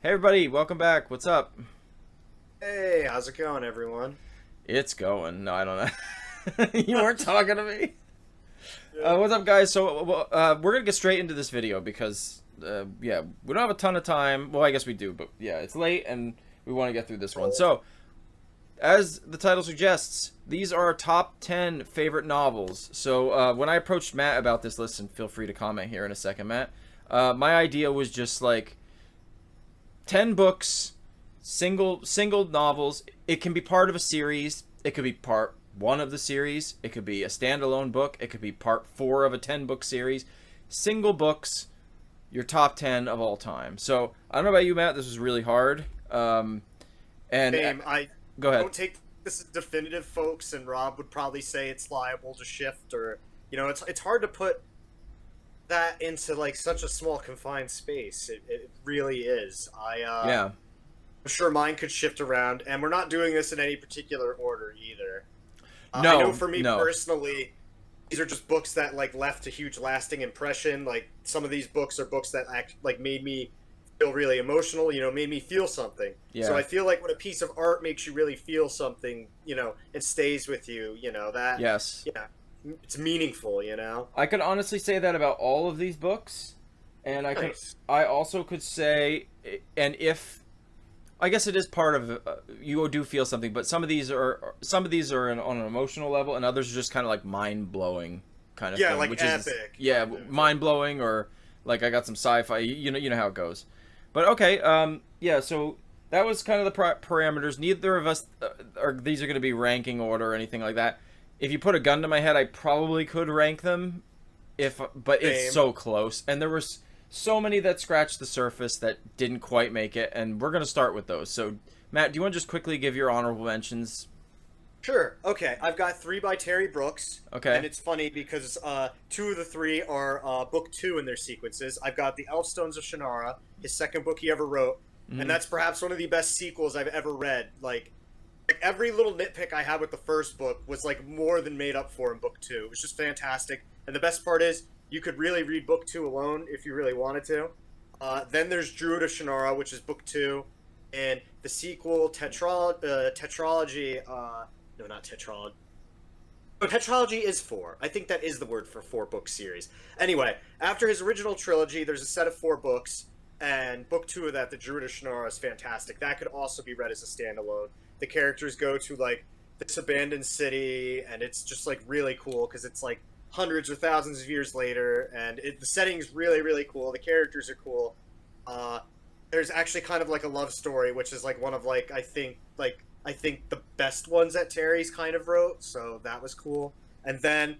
Hey everybody, welcome back. What's up? Hey, how's it going, everyone? It's going. No, I don't know. You weren't talking to me. Good. What's up, guys? We're gonna get straight into this video because, yeah, we don't have a ton of time. Well, I guess we do, but yeah, it's late and we want to get through this one. Roll. So, as the title suggests, these are our top 10 favorite novels. So, when I approached Matt about this list, and feel free to comment here in a second, Matt, my idea was just like 10 books, single novels. It can be part of a series. It could be part one of the series. It could be a standalone book. It could be part four of a 10-book series. Single books, your top 10 of all time. So I don't know about you, Matt. This was really hard. And Same. I Go ahead. don't take this as definitive, folks, and Rob would probably say it's liable to shift, or it's hard to put that into like such a small confined space. It really is. Yeah. I'm sure mine could shift around, and we're not doing this in any particular order either. I know No, for me no. personally, these are just books that like left a huge lasting impression. Like some of these books are books that made me feel really emotional, made me feel something. So Yeah. I feel like when a piece of art makes you really feel something, it stays with you, that Yes. yeah, it's meaningful. I could honestly say that about all of these books, and Nice. I also could say, and if I guess it is part of you do feel something, but some of these are on an emotional level, and others are just kind of like mind blowing kind of Yeah, thing, like which is epic. yeah, Epic. mind blowing, or like I got some sci-fi. You know how it goes. But okay, yeah. So that was kind of the parameters. Neither of us are these are going to be ranking order or anything like that. If you put a gun to my head, I probably could rank them, but it's Same. so close, and there was so many that scratched the surface that didn't quite make it, and we're gonna start with those. So, Matt, do you want to just quickly give your honorable mentions? Sure. Okay. I've got three by Terry Brooks, Okay. and it's funny because two of the three are book two in their sequences. I've got the Elfstones of Shannara, his second book he ever wrote, and Mm, that's perhaps one of the best sequels I've ever read. Like every little nitpick I had with the first book was like more than made up for in book two. It was just fantastic, and the best part is you could really read book two alone if you really wanted to. Then there's Druid of Shannara, which is book two, and the sequel tetralogy. No, not tetralogy. Oh, tetralogy is four. I think that is the word for four-book series. Anyway, after his original trilogy, there's a set of four books, and book two of that, The Druid of Shannara, is fantastic. That could also be read as a standalone. The characters go to like this abandoned city, and it's just like really cool because it's like hundreds or thousands of years later, and the setting's really really cool. The characters are cool. Uh, there's actually kind of like a love story, which is like one of like I think the best ones that Terry's kind of wrote, so that was cool. And then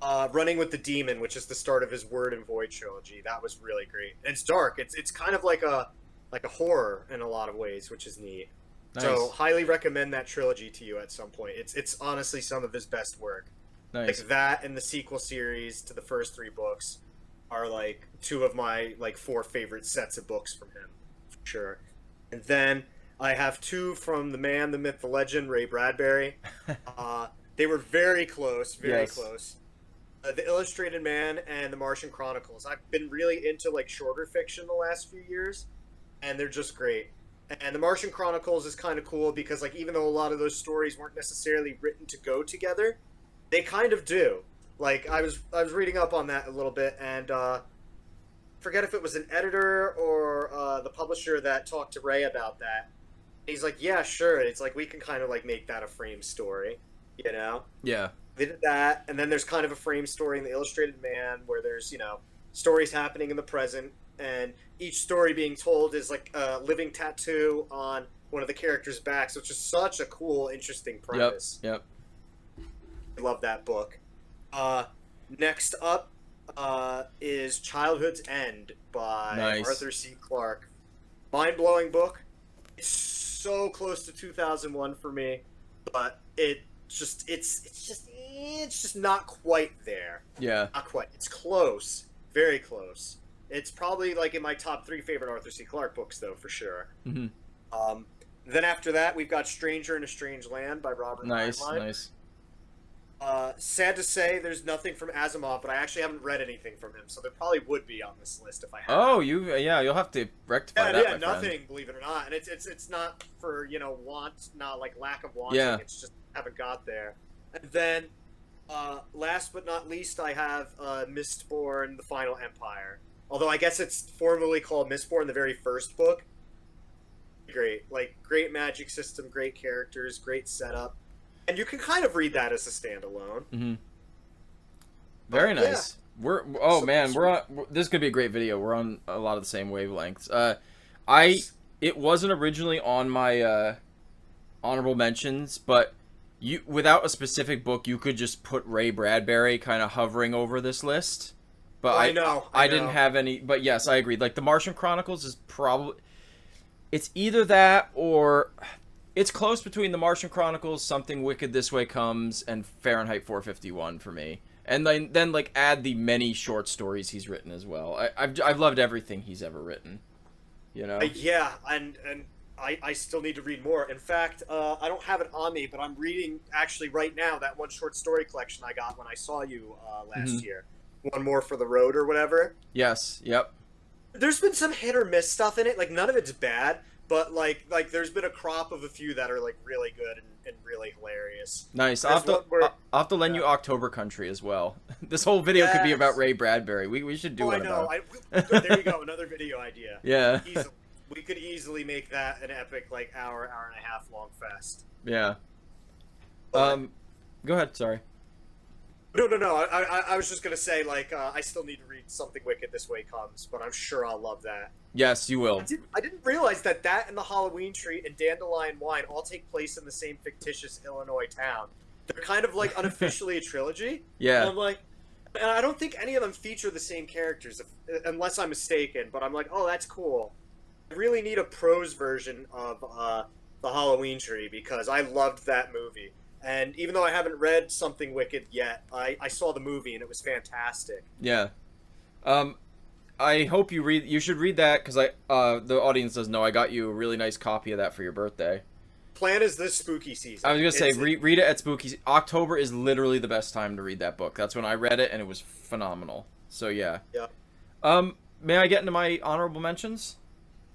Running with the Demon, which is the start of his Word and Void trilogy, that was really great. And it's dark. It's kind of like a horror in a lot of ways, which is neat. So nice, highly recommend that trilogy to you at some point. It's honestly some of his best work. Like nice. that and the sequel series to the first three books are like two of my like four favorite sets of books from him, for sure. And then I have two from the man, the myth, the legend, Ray Bradbury. They were very close, very Yes. close. The Illustrated Man and the Martian Chronicles. I've been really into like shorter fiction the last few years, and they're just great. And the Martian Chronicles is kind of cool because like even though a lot of those stories weren't necessarily written to go together, they kind of do. Like I was reading up on that a little bit, and forget if it was an editor or the publisher that talked to Ray about that. He's like, yeah, sure. It's like we can kind of like make that a frame story, you know. Yeah. They did that, and then there's kind of a frame story in the Illustrated Man where there's stories happening in the present, and each story being told is like a living tattoo on one of the characters' backs, which is such a cool, interesting Yep. premise. Yep. I love that book. Uh, Next up is Childhood's End by Nice. Arthur C. Clarke. Mind blowing book. It's so close to 2001 for me, but it's just not quite there. Yeah. Not quite. It's close, very close. It's probably like in my top three favorite Arthur C. Clarke books, though, for sure. Hmm. Then after that, we've got Stranger in a Strange Land by Robert Nice. Heinlein. Nice. Sad to say, there's nothing from Asimov, but I actually haven't read anything from him, so there probably would be on this list if I had. Oh, yeah, you'll have to rectify that, Yeah, my nothing. friend. Believe it or not, and it's not for want, not like lack of wanting. Yeah. It's just haven't got there. And then, last but not least, I have Mistborn: The Final Empire. Although I guess it's formally called Mistborn, the very first book. Great, like great magic system, great characters, great setup, and you can kind of read that as a standalone. Mm-hmm. Very Yeah. nice. Oh So- man, so- we're on. This could be a great video. We're on a lot of the same wavelengths. I it wasn't originally on my honorable mentions, but you without a specific book, you could just put Ray Bradbury kind of hovering over this list. But I know. I didn't have any. But yes, I agreed. Like the Martian Chronicles is probably it's either that or it's close between the Martian Chronicles, Something Wicked This Way Comes, and Fahrenheit 451 for me. And then like add the many short stories he's written as well. I've loved everything he's ever written. You know. Yeah, and I still need to read more. In fact, I don't have it on me, but I'm reading actually right now that one short story collection I got when I saw you last year. One more for the road or whatever. Yes. Yep. There's been some hit or miss stuff in it. Like none of it's bad, but like there's been a crop of a few that are like really good and really hilarious. Nice. There's one where- I'll have to lend you October Country as well. This whole video could be about Ray Bradbury. We should do Oh, I one know. about. There you go. Another video idea. Yeah. We could easily make that an epic like hour and a half long fest. Yeah. But- Go ahead. Sorry. No. I was just gonna say like I still need to read Something Wicked This Way Comes, but I'm sure I'll love that. Yes, you will. I didn't realize that and the Halloween Tree and Dandelion Wine all take place in the same fictitious Illinois town. They're kind of like unofficially a trilogy. Yeah. And I'm like, and I don't think any of them feature the same characters, unless I'm mistaken. But I'm like, oh, that's cool. I really need a prose version of the Halloween Tree because I loved that movie. And even though I haven't read Something Wicked yet, I saw the movie and it was fantastic. Yeah. I hope you read. You should read that because the audience doesn't know. I got you a really nice copy of that for your birthday. Plan is this spooky season. I was gonna say read it at spooky. October is literally the best time to read that book. That's when I read it and it was phenomenal. So yeah. Yeah. May I get into my honorable mentions?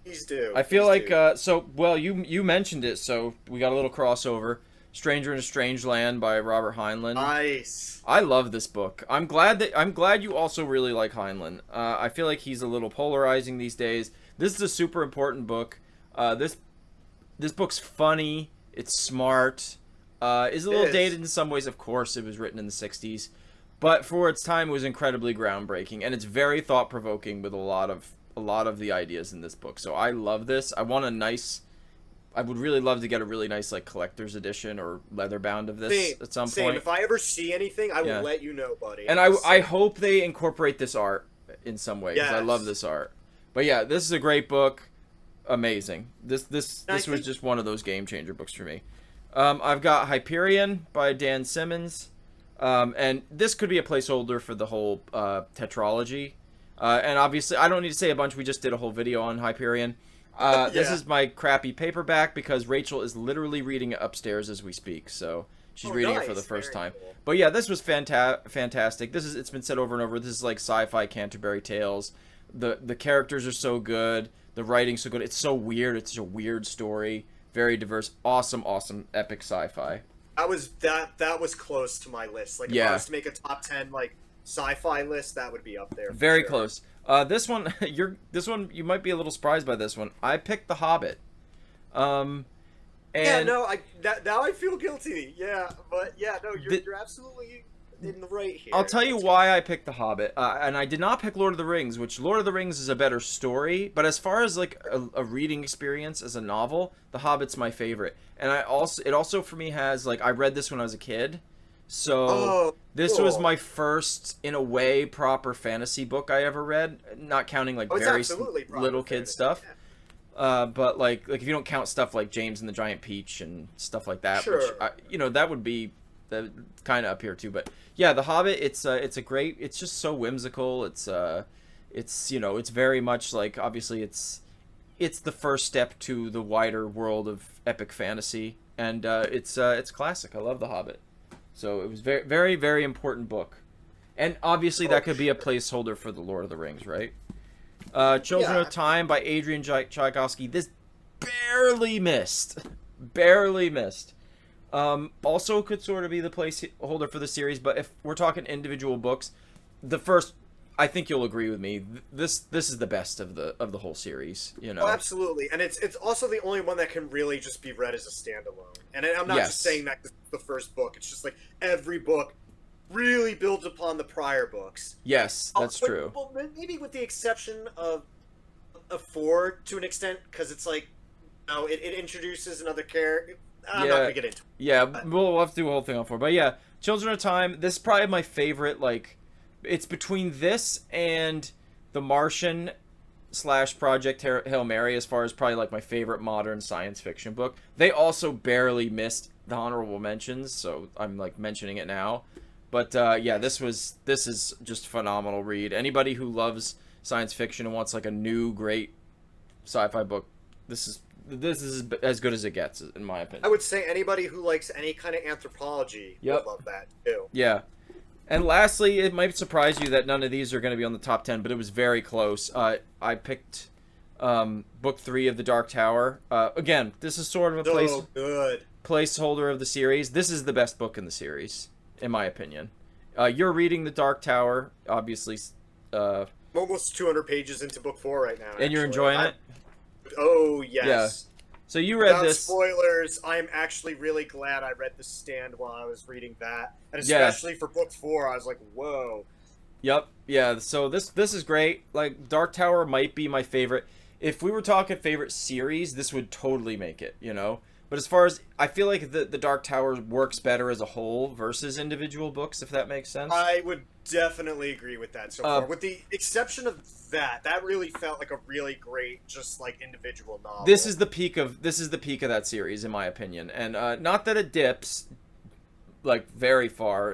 Please do. I feel Please like do. you mentioned it, so we got a little crossover. Stranger in a Strange Land by Robert Heinlein. Nice. I love this book. I'm glad you also really like Heinlein. I feel like he's a little polarizing these days. This is a super important book. This book's funny. It's smart. Is a little dated in some ways. Of course, it was written in the '60s, but for its time, it was incredibly groundbreaking, and it's very thought provoking with a lot of the ideas in this book. So I love this. I would really love to get a really nice like collector's edition or leather bound of this at some point. If I ever see anything, I will let you know, buddy. And I hope they incorporate this art in some way because I Yes. love this art. But yeah, this is a great book. Amazing. This was just one of those game changer books for me. I've got Hyperion by Dan Simmons, and this could be a placeholder for the whole tetralogy. And obviously, I don't need to say a bunch. We just did a whole video on Hyperion. This is my crappy paperback because Rachel is literally reading it upstairs as we speak, so she's reading it for the first time. Cool. But yeah, this was fantastic. It's been said over and over. This is like sci-fi Canterbury Tales. The characters are so good. The writing's so good. It's so weird. It's such a weird story. Very diverse. Awesome epic sci-fi. That was close to my list. Like if I was to make a top 10 like sci-fi list, that would be up there. Very sure. close. This one, you might be a little surprised by this one. I picked The Hobbit. And now I feel guilty. Yeah, but yeah, no, you're absolutely in the right here. I'll tell you why I picked The Hobbit. And I did not pick Lord of the Rings, which Lord of the Rings is a better story. But as far as like a reading experience as a novel, The Hobbit's my favorite. And it also for me has like I read this when I was a kid. So this was my first, in a way, proper fantasy book I ever read. Not counting like very little kid stuff. Yeah. But like if you don't count stuff like James and the Giant Peach and stuff like that, sure. which that would be kind of up here too. But yeah, The Hobbit, it's a great. It's just so whimsical. It's very much like obviously it's the first step to the wider world of epic fantasy, and it's classic. I love The Hobbit. So it was very, very, very important book. And obviously that could be a placeholder for the Lord of the Rings, right? Children of Time by Adrian Tchaikovsky. This barely missed. Barely missed. Also could sort of be the placeholder for the series, but if we're talking individual books, the first, I think you'll agree with me, this is the best of the whole series, you know. Oh, absolutely. And it's also the only one that can really just be read as a standalone. And I'm not just saying that 'cause it's the first book. It's just like every book really builds upon the prior books. Yes, that's true. Well, maybe with the exception of 4 to an extent, because it's like, you know, it introduces another character. I'm not gonna get into it. Yeah, we'll have to do a whole thing on 4. But yeah, Children of Time, this is probably my favorite, like, it's between this and The Martian / Project Hail Mary as far as probably like my favorite modern science fiction book. They also barely missed the honorable mentions, so I'm like mentioning it now. But yeah, this is just a phenomenal read. Anybody who loves science fiction and wants like a new great sci-fi book, this is as good as it gets, in my opinion. I would say anybody who likes any kind of anthropology would love that too. Yeah. And lastly, it might surprise you that none of these are going to be on the top 10, but it was very close. I picked book 3 of The Dark Tower. Again, this is sort of a placeholder of the series. This is the best book in the series, in my opinion. You're reading The Dark Tower, obviously. I'm almost 200 pages into book 4 right now. And you're enjoying it? Oh, yes. Yeah. So you read Without this. spoilers, I'm actually really glad I read The Stand while I was reading that. And especially for book 4, I was like, whoa. Yep. Yeah, so this is great. Like, Dark Tower might be my favorite. If we were talking favorite series, this would totally make it, you know? But as far as, I feel like the Dark Tower works better as a whole versus individual books, if that makes sense. I would definitely agree with that so far. With the exception of that really felt like a really great, just like individual novel. This is the peak of that series, in my opinion. And not that it dips like very far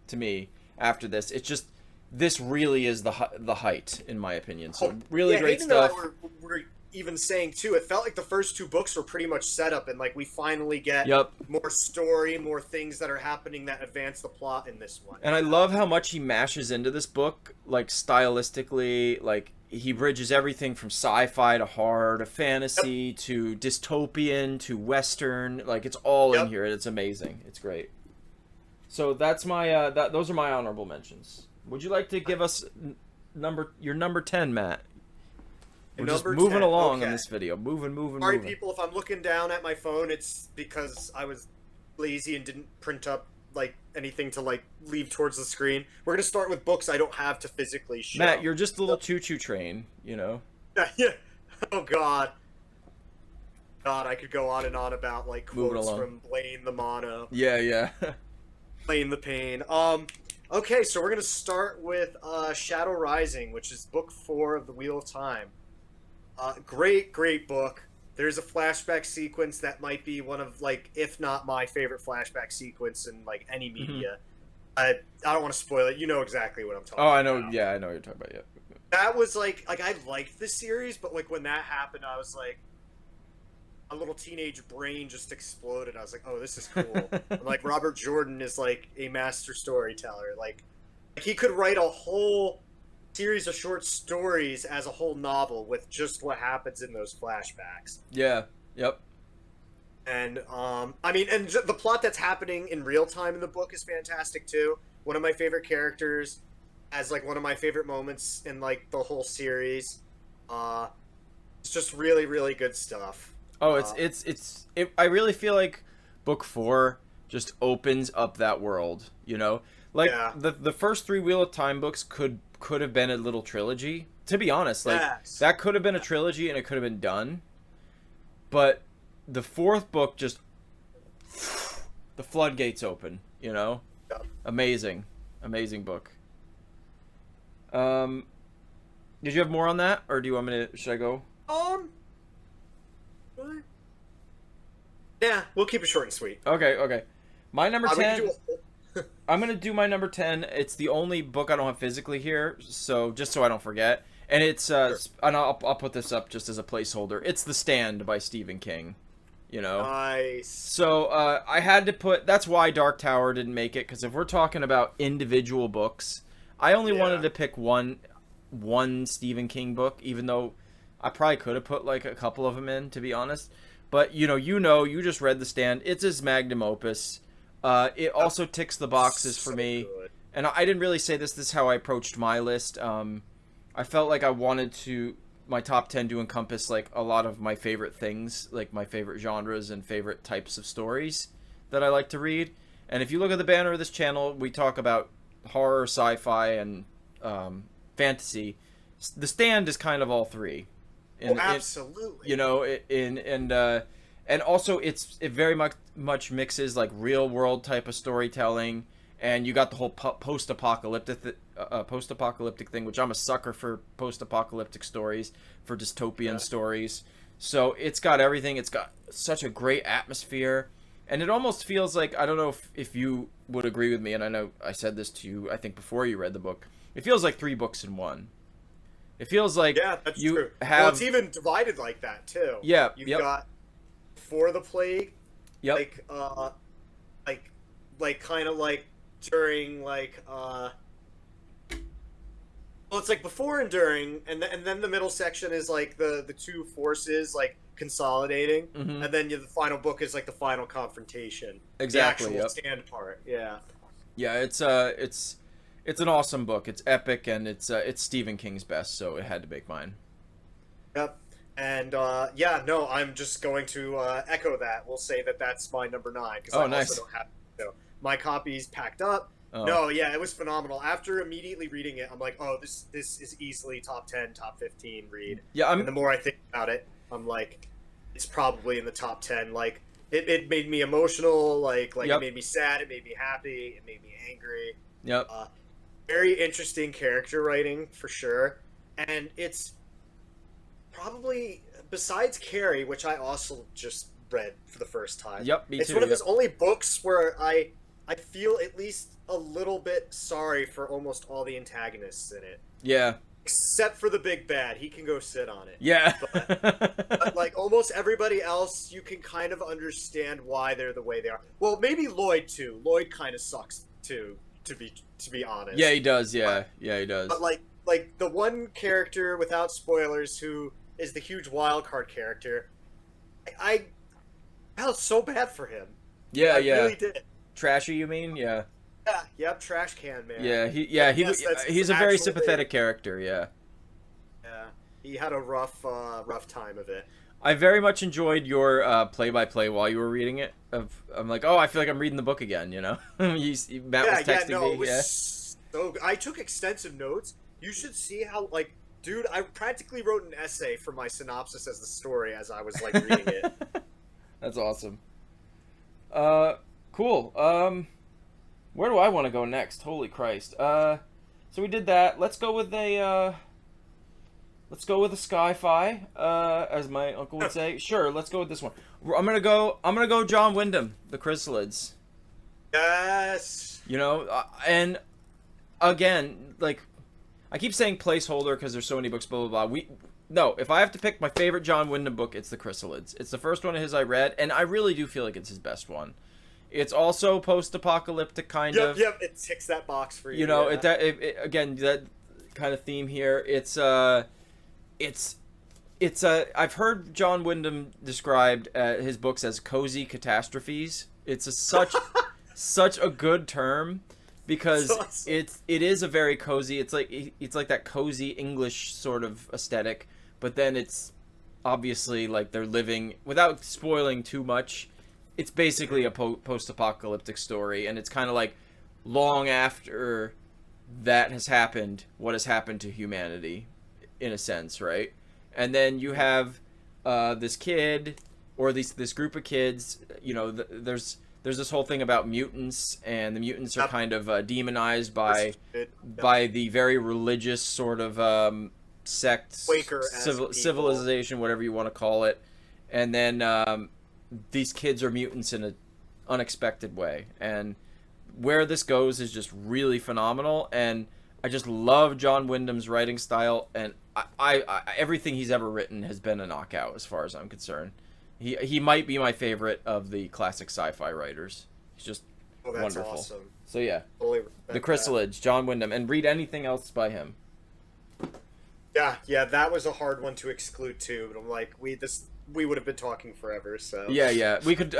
to me after this. It's just this really is the height, in my opinion. So really great stuff. We're even saying too, it felt like the first 2 books were pretty much set up, and like we finally get more story, more things that are happening that advance the plot in this one. And I love how much he mashes into this book, like stylistically. Like he bridges everything from sci-fi to horror to fantasy to dystopian to western. Like it's all in here, and it's amazing. It's great. So that's my those are my honorable mentions. Would you like to give us your number 10, Matt? We're just moving along in this video. Moving. Sorry, people, if I'm looking down at my phone, it's because I was lazy and didn't print up like anything to like leave towards the screen. We're gonna start with books I don't have to physically show. Matt, you're just a little choo-choo train, you know. Yeah. Oh God, I could go on and on about like quotes from Blaine the Mono. Yeah. Blaine the Pain. Okay, so we're gonna start with Shadow Rising, which is book 4 of the Wheel of Time. Great book. There's a flashback sequence that might be one of, like, if not my favorite flashback sequence in, like, any media. I don't want to spoil it. You know exactly what I'm talking about. Oh, I know. Yeah, I know what you're talking about. Yeah. That was, like I liked this series, but, like, when that happened, I was, like, a little teenage brain just exploded. I was like, oh, this is cool. And, like, Robert Jordan is, like, a master storyteller. Like, he could write a whole series of short stories as a whole novel with just what happens in those flashbacks. Yeah. Yep. And I mean, and the plot that's happening in real time in the book is fantastic too. One of my favorite characters, as like one of my favorite moments in like the whole series. It's just really good stuff. Oh, I really feel like book 4 just opens up that world, you know? Like the first 3 Wheel of Time books could have been a little trilogy. To be honest, like that could have been a trilogy and it could have been done. But the 4th book just the floodgates open, you know? Yeah. Amazing book. Did you have more on that, or do you want me to? Should I go? Yeah, we'll keep it short and sweet. Okay. My number 10. I'm gonna do my number 10. It's the only book I don't have physically here, so just so I don't forget. And it's and I'll put this up just as a placeholder. It's The Stand by Stephen King. you know. Nice. So I had to put. That's why Dark Tower didn't make it, because if we're talking about individual books, I only wanted to pick one Stephen King book, even though I probably could have put like a couple of them in, to be honest. But you just read The Stand. It's his magnum opus. It also ticks the boxes for me. Good. And I didn't really say this. This is how I approached my list. I felt like I wanted my top 10 to encompass like a lot of my favorite things, like my favorite genres and favorite types of stories that I like to read. And if you look at the banner of this channel, we talk about horror, sci-fi, and fantasy. The Stand is kind of all three. Absolutely. And also it very much mixes like real world type of storytelling, and you got the whole post-apocalyptic thing, which I'm a sucker for post-apocalyptic stories, for dystopian stories. So it's got everything. It's got such a great atmosphere, and it almost feels like, I don't know if you would agree with me, and I know I said this to you, I think, before you read the book. It feels like 3 books in one. It feels like that's you true. have. Well, it's even divided like that too. Yeah. You've got Before the Plague. Yep. Like kind of like during well, it's like before and during, and then the middle section is like the two forces like consolidating, and then the final book is like the final confrontation. Exactly. The actual stand part. Yeah. Yeah, it's an awesome book. It's epic, and it's Stephen King's best, so it had to make mine. Yep. And I'm just going to echo that. We'll say that's my number 9, because I nice. also don't have my copies packed up. Oh. No, yeah, it was phenomenal. After immediately reading it, I'm like, oh, this is easily top 10, top 15 read. Yeah, and the more I think about it, I'm like, it's probably in the top 10. Like, it made me emotional. Like It made me sad. It made me happy. It made me angry. Yep. Very interesting character writing for sure, and it's probably, besides Carrie, which I also just read for the first time. Yep, me too. It's one of his only books where I feel at least a little bit sorry for almost all the antagonists in it. Yeah. Except for the big bad. He can go sit on it. Yeah. but like almost everybody else, you can kind of understand why they're the way they are. Well, maybe Lloyd too. Lloyd kind of sucks too, to be honest. Yeah, he does. Yeah. Yeah, he does. But like the one character, without spoilers, who is the huge wild card character, I felt so bad for him. Yeah, I really did. Trashy, you mean? Yeah. Yeah, yep, trash can man. Yeah, he's a very sympathetic character. Yeah. Yeah, he had a rough time of it. I very much enjoyed your play-by-play while you were reading it. I'm like, oh, I feel like I'm reading the book again. You know, Matt was texting me. It was so I took extensive notes. You should see how dude, I practically wrote an essay for my synopsis as the story as I was reading it. That's awesome. Cool. Where do I want to go next? Holy Christ. So we did that. Let's go with a sci-fi, as my uncle would say. Sure, let's go with this one. I'm gonna go John Wyndham, The Chrysalids. Yes. And again, I keep saying placeholder because there's so many books, blah blah blah. No, if I have to pick my favorite John Wyndham book, it's The Chrysalids. It's the first one of his I read, and I really do feel like it's his best one. It's also post-apocalyptic kind of. Yep, it ticks that box for you. Again, that kind of theme here. I've heard John Wyndham described his books as cozy catastrophes. It's such a good term, because awesome. it is a very cozy. It's like that cozy English sort of aesthetic, but then it's obviously like they're living, without spoiling too much. It's basically a post-apocalyptic story, and it's kind of like long after that has happened, what has happened to humanity, in a sense, right? And then you have this kid, or this group of kids. There's this whole thing about mutants, and the mutants are kind of demonized by the very religious sort of sect, civilization, whatever you want to call it. And then these kids are mutants in an unexpected way, and where this goes is just really phenomenal. And I just love John Wyndham's writing style, and I everything he's ever written has been a knockout as far as I'm concerned. He might be my favorite of the classic sci-fi writers. He's just Oh, that's wonderful. awesome. So yeah, Fully The respect Chrysalid, John Wyndham, and read anything else by him. Yeah, that was a hard one to exclude too. But I'm like, we would have been talking forever. So Yeah. We could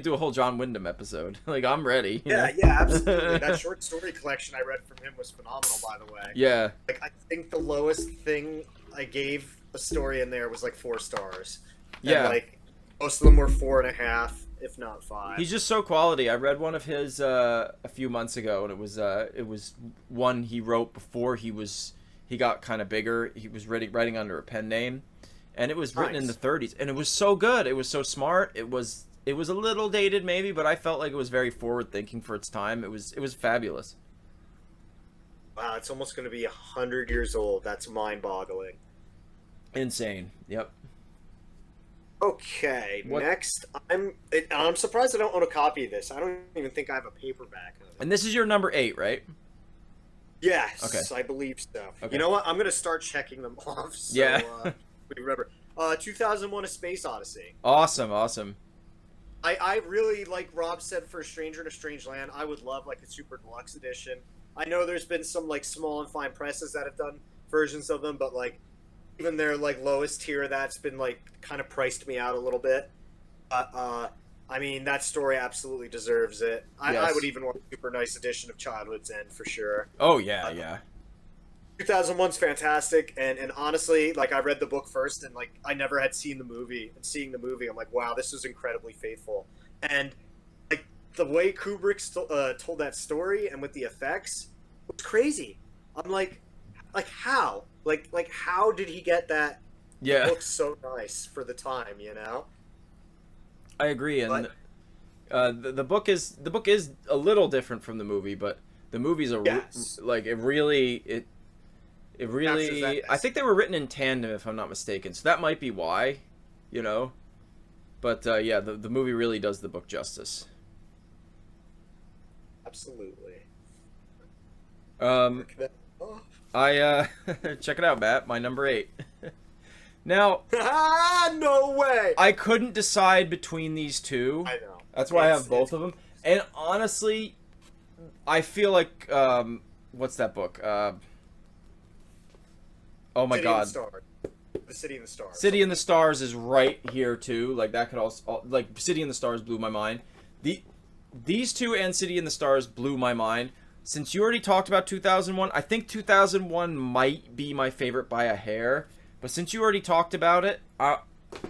do a whole John Wyndham episode. Like I'm ready. yeah, absolutely. That short story collection I read from him was phenomenal, by the way. Yeah. Like, I think the lowest thing I gave a story in there was like 4 stars. And, Yeah. like, most of them were 4.5, if not 5. He's just so quality. I read one of his a few months ago, and it was one he wrote before he got kind of bigger. He was writing under a pen name, and it was written in the Nice. 30s, and it was so good. It was so smart. It was a little dated maybe, but I felt like it was very forward thinking for its time. It was fabulous. Wow, it's almost going to be 100 years old. That's mind-boggling. Insane. Yep. Okay, What- next, I'm surprised I don't own a copy of this. I don't even think I have a paperback of it. And this is your number 8, right? Yes, Okay. I believe so. Okay. You know what? I'm going to start checking them off. So, Yeah. we remember. 2001: A Space Odyssey. Awesome. I really, like Rob said, for A Stranger in a Strange Land, I would love like a super deluxe edition. I know there's been some like small and fine presses that have done versions of them, but like even their like lowest tier of that's been like kind of priced me out a little bit. I mean, that story absolutely deserves it. I Yes. would even want a super nice edition of Childhood's End for sure. Oh yeah. 2001's fantastic, and honestly, like, I read the book first, and like I never had seen the movie, and seeing the movie, I'm like, wow, this was incredibly faithful. And like the way Kubrick told that story and with the effects was crazy. I'm like how? Like how did he get that? Yeah. It looks so nice for the time, you know. I agree, and But- the book is a little different from the movie, but the movie's Yes. like it really Captures that I think they were written in tandem if I'm not mistaken, so that might be why, you know. But yeah, the movie really does the book justice. Absolutely. Um, Mark that off. I check it out, Matt. My number 8. Now No way. I couldn't decide between these two. I know. That's why I It's- have both of them. And honestly, I feel like what's that book? Oh my City God. and the Stars. The City and the Stars. City in the Stars is right here too. Like that could also like City in the Stars blew my mind. These two and City in the Stars blew my mind. Since you already talked about 2001, I think 2001 might be my favorite by a hair. But since you already talked about it,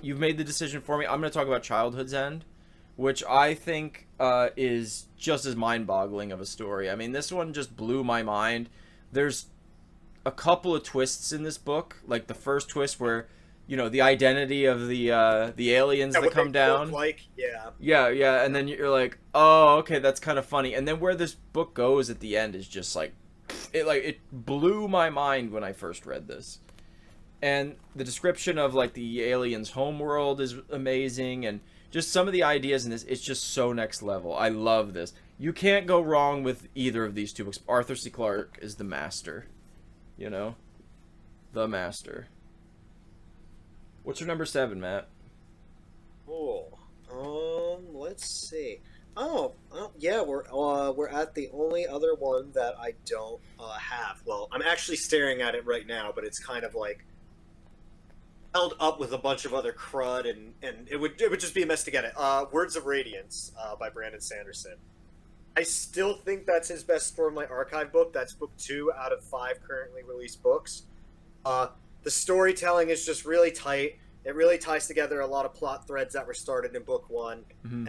you've made the decision for me. I'm going to talk about Childhood's End, which I think is just as mind-boggling of a story. I mean, this one just blew my mind. There's a couple of twists in this book, like the first twist where, you know, the identity of the aliens Yeah, that what come they look down. like, yeah. Yeah, and then you're like, oh, okay, that's kind of funny. And then where this book goes at the end is just like, it blew my mind when I first read this. And the description of like the aliens' homeworld is amazing, and just some of the ideas in this, it's just so next level. I love this. You can't go wrong with either of these two books. Arthur C. Clarke is the master, you know, the master. What's your number 7, Matt? Cool. Let's see. Oh, yeah, we're at the only other one that I don't have. Well, I'm actually staring at it right now, but it's kind of like held up with a bunch of other crud, and it would just be a mess to get it. Words of Radiance by Brandon Sanderson. I still think that's his best Storm Light Archive book. That's book 2 out of 5 currently released books. The storytelling is just really tight. It really ties together a lot of plot threads that were started in book 1,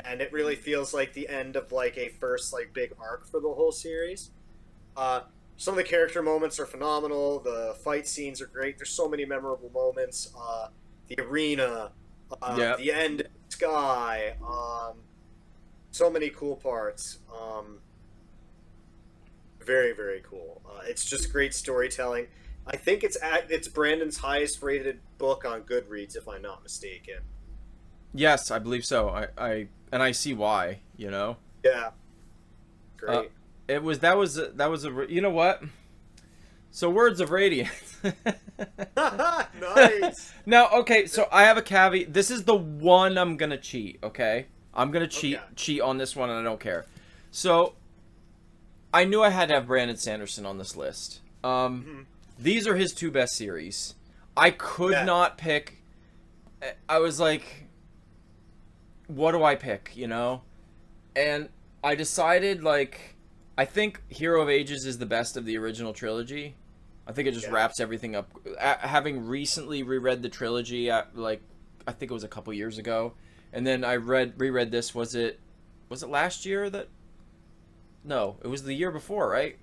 and it really feels like the end of like a first like big arc for the whole series. Some of the character moments are phenomenal. The fight scenes are great. There's so many memorable moments. The arena, Yep. the end of the sky, so many cool parts. Very, very cool. It's just great storytelling. I think it's Brandon's highest rated book on Goodreads, if I'm not mistaken. Yes, I believe so. I see why, you know. Yeah. Great. That was a you know what? So Words of Radiance. Nice. Now, okay, so I have a caveat. This is the one I'm gonna cheat. Okay, I'm gonna cheat on this one, and I don't care. So I knew I had to have Brandon Sanderson on this list. These are his two best series. I could not pick. I was like, what do I pick? You know, and I decided like. I think Hero of Ages is the best of the original trilogy. I think it just wraps everything up. Having recently reread the trilogy, like I think it was a couple years ago, and then I reread this. Was it last year that? No, it was the year before, right?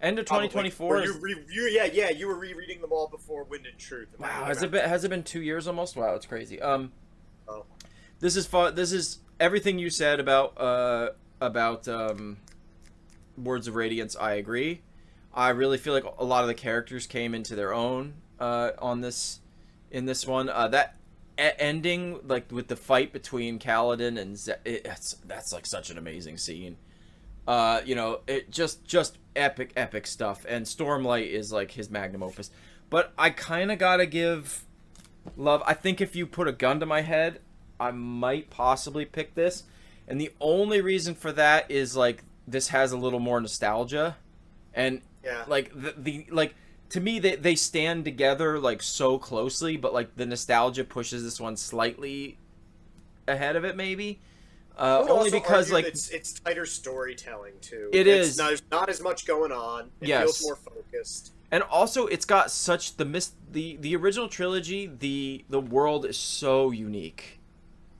End of 2024. You were rereading them all before Wind and Truth. Wow, has it been 2 years almost? Wow, it's crazy. This is fun. This is everything you said about Words of Radiance. I agree. I really feel like a lot of the characters came into their own in this one. That ending, like with the fight between Kaladin and that's like such an amazing scene. It just epic stuff. And Stormlight is like his magnum opus. But I kind of gotta give love. I think if you put a gun to my head, I might possibly pick this. And the only reason for that is like. This has a little more nostalgia, and like the like to me they stand together like so closely, but like the nostalgia pushes this one slightly ahead of it, maybe. Only because like it's tighter storytelling too. There's not as much going on. It feels more focused. And also, it's got such the original trilogy. The world is so unique.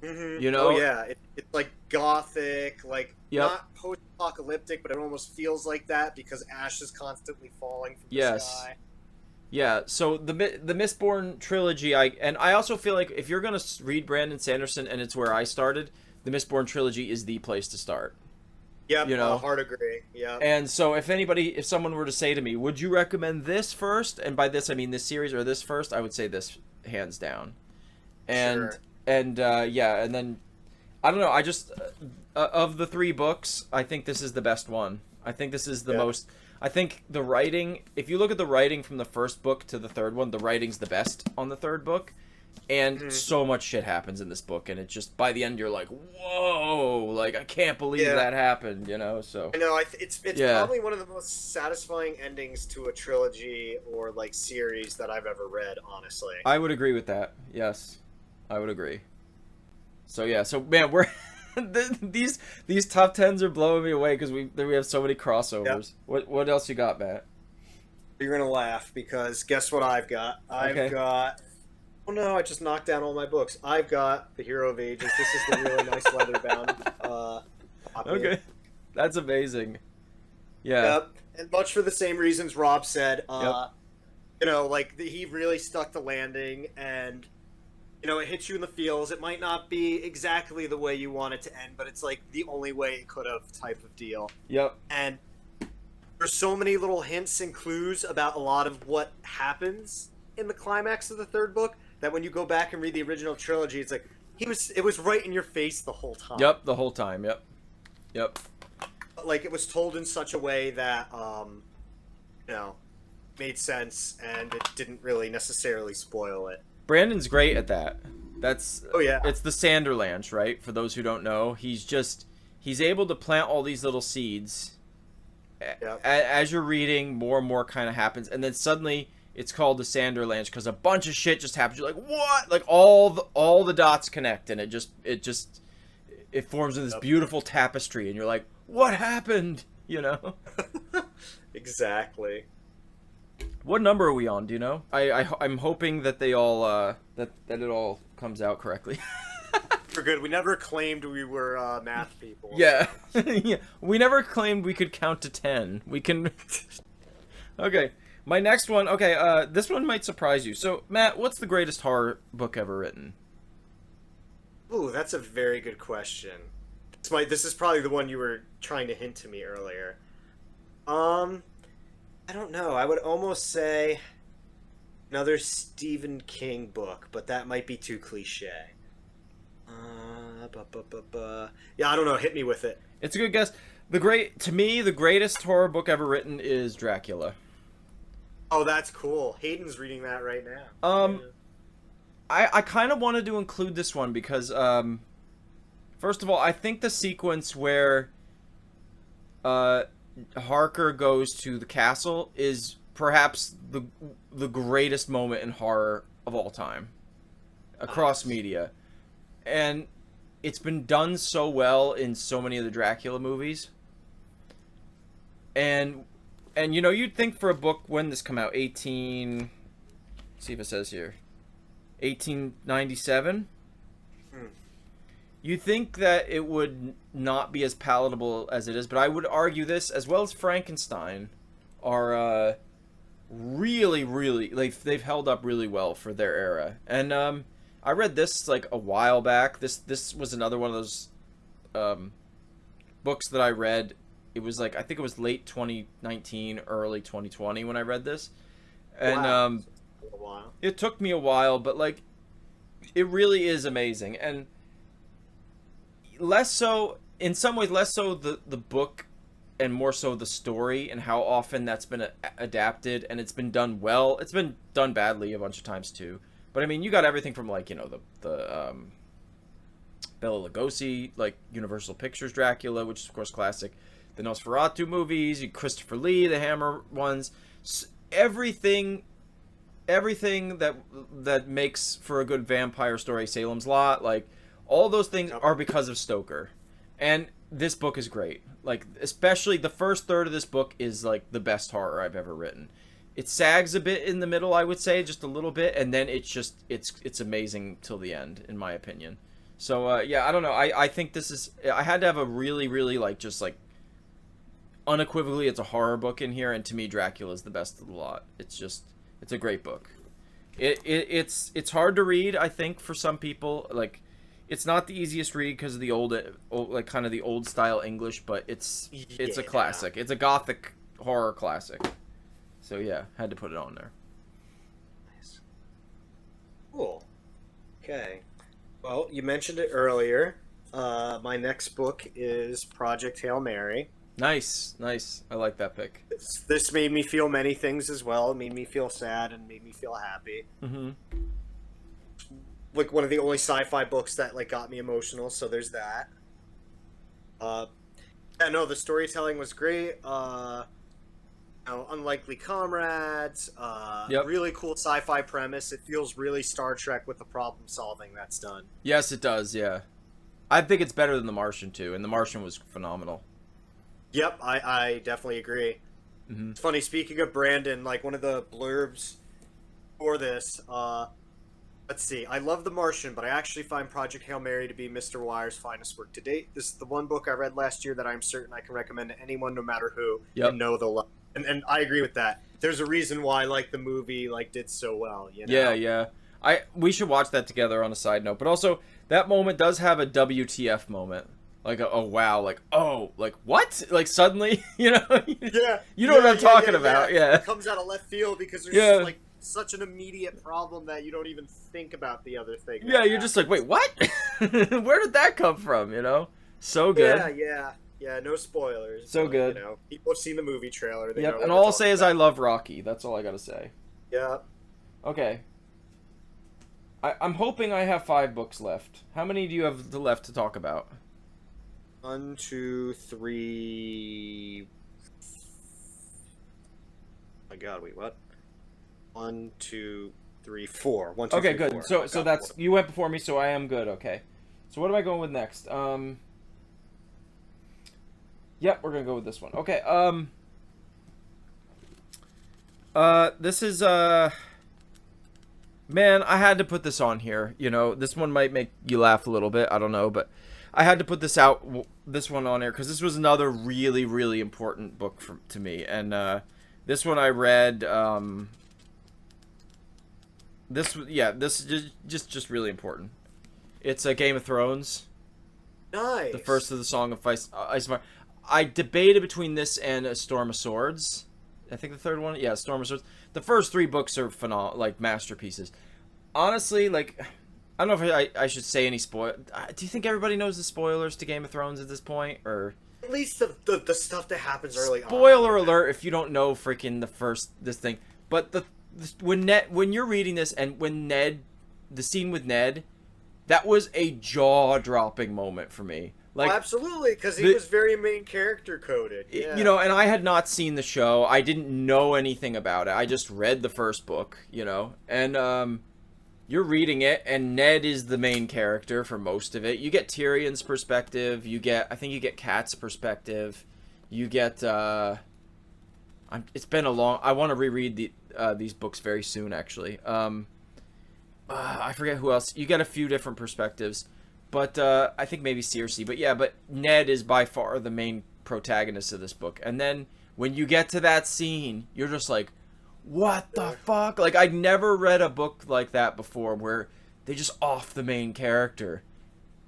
Mm-hmm. You know? Oh yeah, it's like gothic, like not post-apocalyptic, but it almost feels like that because ash is constantly falling from the sky. Yeah, so the Mistborn trilogy, I also feel like if you're gonna read Brandon Sanderson, and it's where I started, the Mistborn trilogy is the place to start. Yep, you know, hard agree. Yeah. And so if someone were to say to me, would you recommend this first? And by this I mean this series or this first, I would say this hands down. And and then I don't know, I just of the 3 books, I think this is the best one. I think this is the most. I think the writing, if you look at the writing from the first book to the third one, the writing's the best on the third book. And so much shit happens in this book, and it just, by the end, you're like, whoa, like, I can't believe that happened, you know, so. I know, it's probably one of the most satisfying endings to a trilogy or, like, series that I've ever read, honestly. I would agree with that, yes. I would agree. So, yeah, so, man, we're... these top 10s are blowing me away because we have so many crossovers. Yep. What else you got, Matt? You're gonna laugh because guess what I've got? I've got. Oh no! I just knocked down all my books. I've got The Hero of Ages. This is the really nice leather-bound copy. Okay, that's amazing. Yeah. Yep. And much for the same reasons Rob said. You know, like he really stuck the landing and. You know, it hits you in the feels. It might not be exactly the way you want it to end, but it's like the only way it could have type of deal. Yep. And there's so many little hints and clues about a lot of what happens in the climax of the third book that when you go back and read the original trilogy, it's like it was right in your face the whole time. Yep, the whole time. Yep. Like it was told in such a way that you know, made sense and it didn't really necessarily spoil it. Brandon's great at that. That's it's the Sanderlanche, right? For those who don't know, he's able to plant all these little seeds. As you're reading, more and more kind of happens, and then suddenly it's called the Sanderlanche because a bunch of shit just happens. You're like, what? Like all the dots connect, and it forms in this beautiful tapestry, and you're like, what happened? You know? Exactly. What number are we on? Do you know? I'm hoping that they all that it all comes out correctly. We're good. We never claimed we were math people. Yeah. Yeah. We never claimed we could count to 10. We can. Okay. My next one. Okay. This one might surprise you. So, Matt, what's the greatest horror book ever written? Ooh, that's a very good question. This is probably the one you were trying to hint to me earlier. I don't know. I would almost say another Stephen King book, but that might be too cliche. Yeah, I don't know. Hit me with it. It's a good guess. To me, the greatest horror book ever written is Dracula. Oh, that's cool. Hayden's reading that right now. Um, Yeah. I kind of wanted to include this one because first of all, I think the sequence where uh Harker goes to the castle is perhaps the greatest moment in horror of all time across Nice. media. And it's been done so well in so many of the Dracula movies. And you know, you'd think for a book, when this come out, 18, see if it says here, 1897, Hmm. you think that it would not be as palatable as it is, but I would argue this, as well as Frankenstein, are really, really, like, they've held up really well for their era. And I read this like a while back. This was another one of those um, books that I read. It was like, I think it was late 2019, early 2020 when I read this, and Wow. A while. it took me a while, but like, it really is amazing. And less so, in some ways, less so the book, and more so the story and how often that's been adapted, and it's been done well. It's been done badly a bunch of times too. But I mean, you got everything from, like, you know, the Bela Lugosi, like, Universal Pictures Dracula, which is of course classic, the Nosferatu movies, Christopher Lee, the Hammer ones, everything, everything that makes for a good vampire story, Salem's Lot, like, all those things Yep. are because of Stoker. And this book is great. Like, especially the first third of this book is like the best horror I've ever written. It sags a bit in the middle, I would say, just a little bit, and then it's amazing till the end, in my opinion. So yeah, I don't know. I think this is, I had to have a really, really, like, just like, unequivocally it's a horror book in here, and to me Dracula is the best of the lot. It's a great book. It's hard to read, I think, for some people. Like, it's not the easiest read because of the old, like, kind of the old style English, but it's a Yeah. classic. It's a gothic horror classic. So yeah, had to put it on there. Nice. Cool. Okay. Well, you mentioned it earlier. My next book is Project Hail Mary. Nice, nice. I like that pick. This made me feel many things as well. It made me feel sad and made me feel happy. Mm-hmm. Like, one of the only sci-fi books that like got me emotional. So there's that. Uh, yeah, no, the storytelling was great. Unlikely comrades. Yep. Really cool sci-fi premise. It feels really Star Trek with the problem solving that's done. Yes, it does. Yeah, I think it's better than The Martian too, and The Martian was phenomenal. Yep, I definitely agree. Mm-hmm. It's funny, speaking of Brandon, like one of the blurbs for this, let's see. I love The Martian, but I actually find Project Hail Mary to be Mr. Wire's finest work to date. This is the one book I read last year that I'm certain I can recommend to anyone, no matter who, Yep. and know they'll love. And I agree with that. There's a reason why like the movie like did so well. You know? Yeah, yeah. We should watch that together on a side note. But also, that moment does have a WTF moment. Like a, oh wow, like, oh, like what? Like, suddenly, you know, Yeah, you know what I'm talking about. Yeah. It comes out of left field because there's Yeah. like such an immediate problem that you don't even think about the other thing. Yeah, that you're just like, wait, what? Where did that come from? You know, so good. Yeah. No spoilers. So but, good. You know, people have seen the movie trailer. They Yep. know And what all we're I'll say talking is I love Rocky. That's all I gotta say. about. Okay. I'm hoping I have 5 books left. How many do you have left to talk about? Yeah. 1, 2, 3. Oh my God! Wait, what? 1, 2, 3, 4. 1, 2, Okay, 3, good. 4. So I've so got that's, 4. you went before me, so I am good. Okay. So what am I going with next? Yep, we're gonna go with this one. Okay. This is man, I had to put this on here. You know, this one might make you laugh a little bit. I don't know, but I had to put this one on here because this was another really, really important book to me. And this one I read. This is just really important. It's a Game of Thrones, Nice. the first of the Song of Ice and Fire. I debated between this and A Storm of Swords. I think the third one, yeah, Storm of Swords. The first 3 books are phenomenal, like masterpieces. Honestly, like, I don't know if I should say any spoil. Do you think everybody knows the spoilers to Game of Thrones at this point, or At least the stuff that happens early on. spoiler alert if you don't know freaking this thing? But when you're reading this, and when the scene with Ned, that was a jaw-dropping moment for me. Like, absolutely, because he was very main character coded. Yeah. you know, and I had not seen the show. I didn't know anything about it. I just read the first book, you know, and you're reading it, and Ned is the main character for most of it. You get Tyrion's perspective. I think you get Kat's perspective. You get, it's been a long. I want to reread these books very soon, actually. I forget who else. You get a few different perspectives. But I think maybe Cersei. But yeah, but Ned is by far the main protagonist of this book. And then when you get to that scene, you're just like, what the fuck? Like, I'd never read a book like that before where they just off the main character.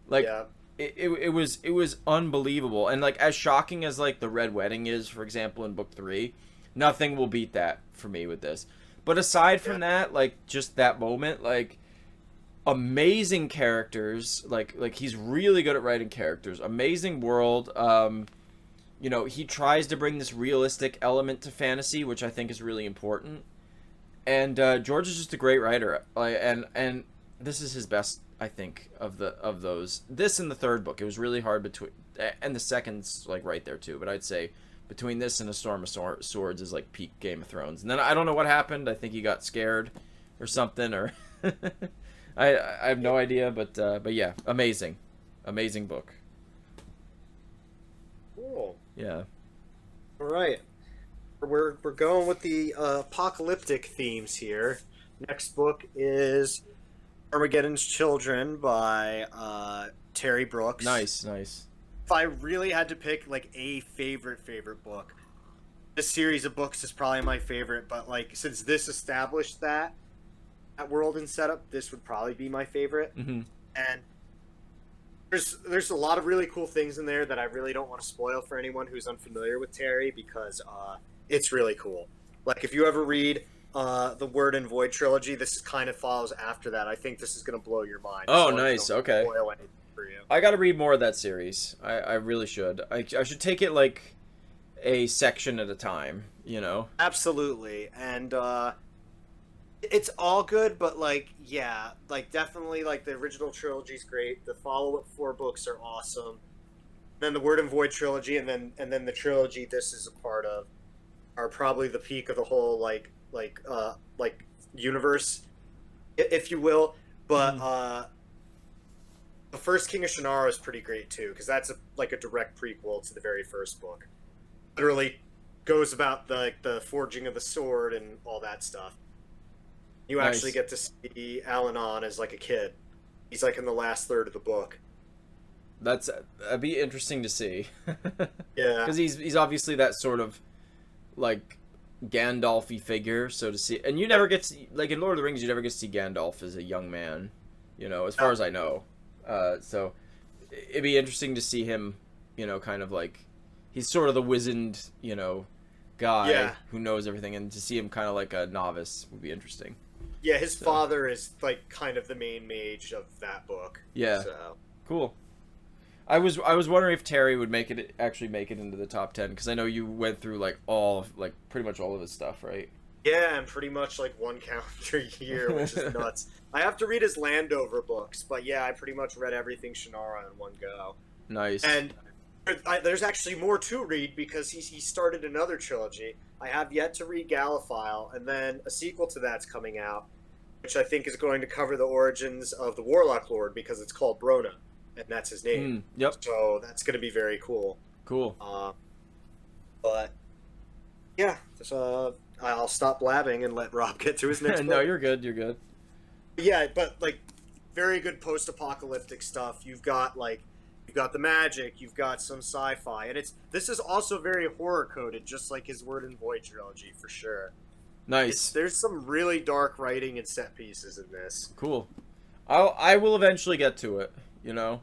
Like, Yeah. it was unbelievable. And, like, as shocking as, like, the Red Wedding is, for example, in book 3, nothing will beat that for me with this. But aside from that, like, just that moment, like, amazing characters, like he's really good at writing characters, amazing world. You know, he tries to bring this realistic element to fantasy, which I think is really important. And George is just a great writer, and this is his best, I think, of those. This and the third book, it was really hard between, and the second's like right there too. But I'd say between this and A Storm of Swords is like peak Game of Thrones. And then I don't know what happened. I think he got scared or something, or I have no idea. But yeah, amazing book. Cool. Yeah. All right. We're going with the apocalyptic themes here. Next book is Armageddon's Children by Terry Brooks. Nice. If I really had to pick like a favorite book, this series of books is probably my favorite. But like, since this established that world and setup, this would probably be my favorite. Mm-hmm. And there's a lot of really cool things in there that I really don't want to spoil for anyone who's unfamiliar with Terry, because it's really cool. Like, if you ever read the Word and Void trilogy, this kind of follows after that. I think this is going to blow your mind. Oh, so nice. Okay. Spoil anything for you. I got to read more of that series. I really should. I should take it like a section at a time, you know? Absolutely. And it's all good, but like, yeah, like definitely like the original trilogy's great. The follow-up 4 books are awesome. Then the Word and Void trilogy, and then the trilogy this is a part of, are probably the peak of the whole like universe, if you will. But the first King of Shannara is pretty great too, because that's like a direct prequel to the very first book. Literally goes about the forging of the sword and all that stuff. You actually get to see Al-Anon as like a kid. He's like in the last third of the book. That'd be interesting to see. Yeah, because he's obviously that sort of like Gandalf-y figure, so to see. And you never get to, like in Lord of the Rings, you never get to see Gandalf as a young man, you know, as far as I know. So it'd be interesting to see him, you know, kind of like he's sort of the wizened, you know, guy who knows everything, and to see him kind of like a novice would be interesting. Yeah, his father is like kind of the main mage of that book. Yeah. So. Cool. I was wondering if Terry would make it into the top 10, because I know you went through like pretty much all of his stuff, right? Yeah, and pretty much like one calendar year, which is nuts. I have to read his Landover books, but yeah, I pretty much read everything Shannara in one go. Nice. And there's actually more to read, because he started another trilogy. I have yet to read Gallifile, and then a sequel to that's coming out, which I think is going to cover the origins of the Warlock Lord, because it's called Brona, and that's his name. Yep. So that's going to be very cool. Cool. But yeah, I'll stop blabbing and let Rob get to his next No, book. you're good. Yeah, but like very good post-apocalyptic stuff. You've got the magic, you've got some sci-fi, and this is also very horror coded, just like his Word and Void trilogy for sure. Nice. There's some really dark writing and set pieces in this. Cool. I will eventually get to it. You know,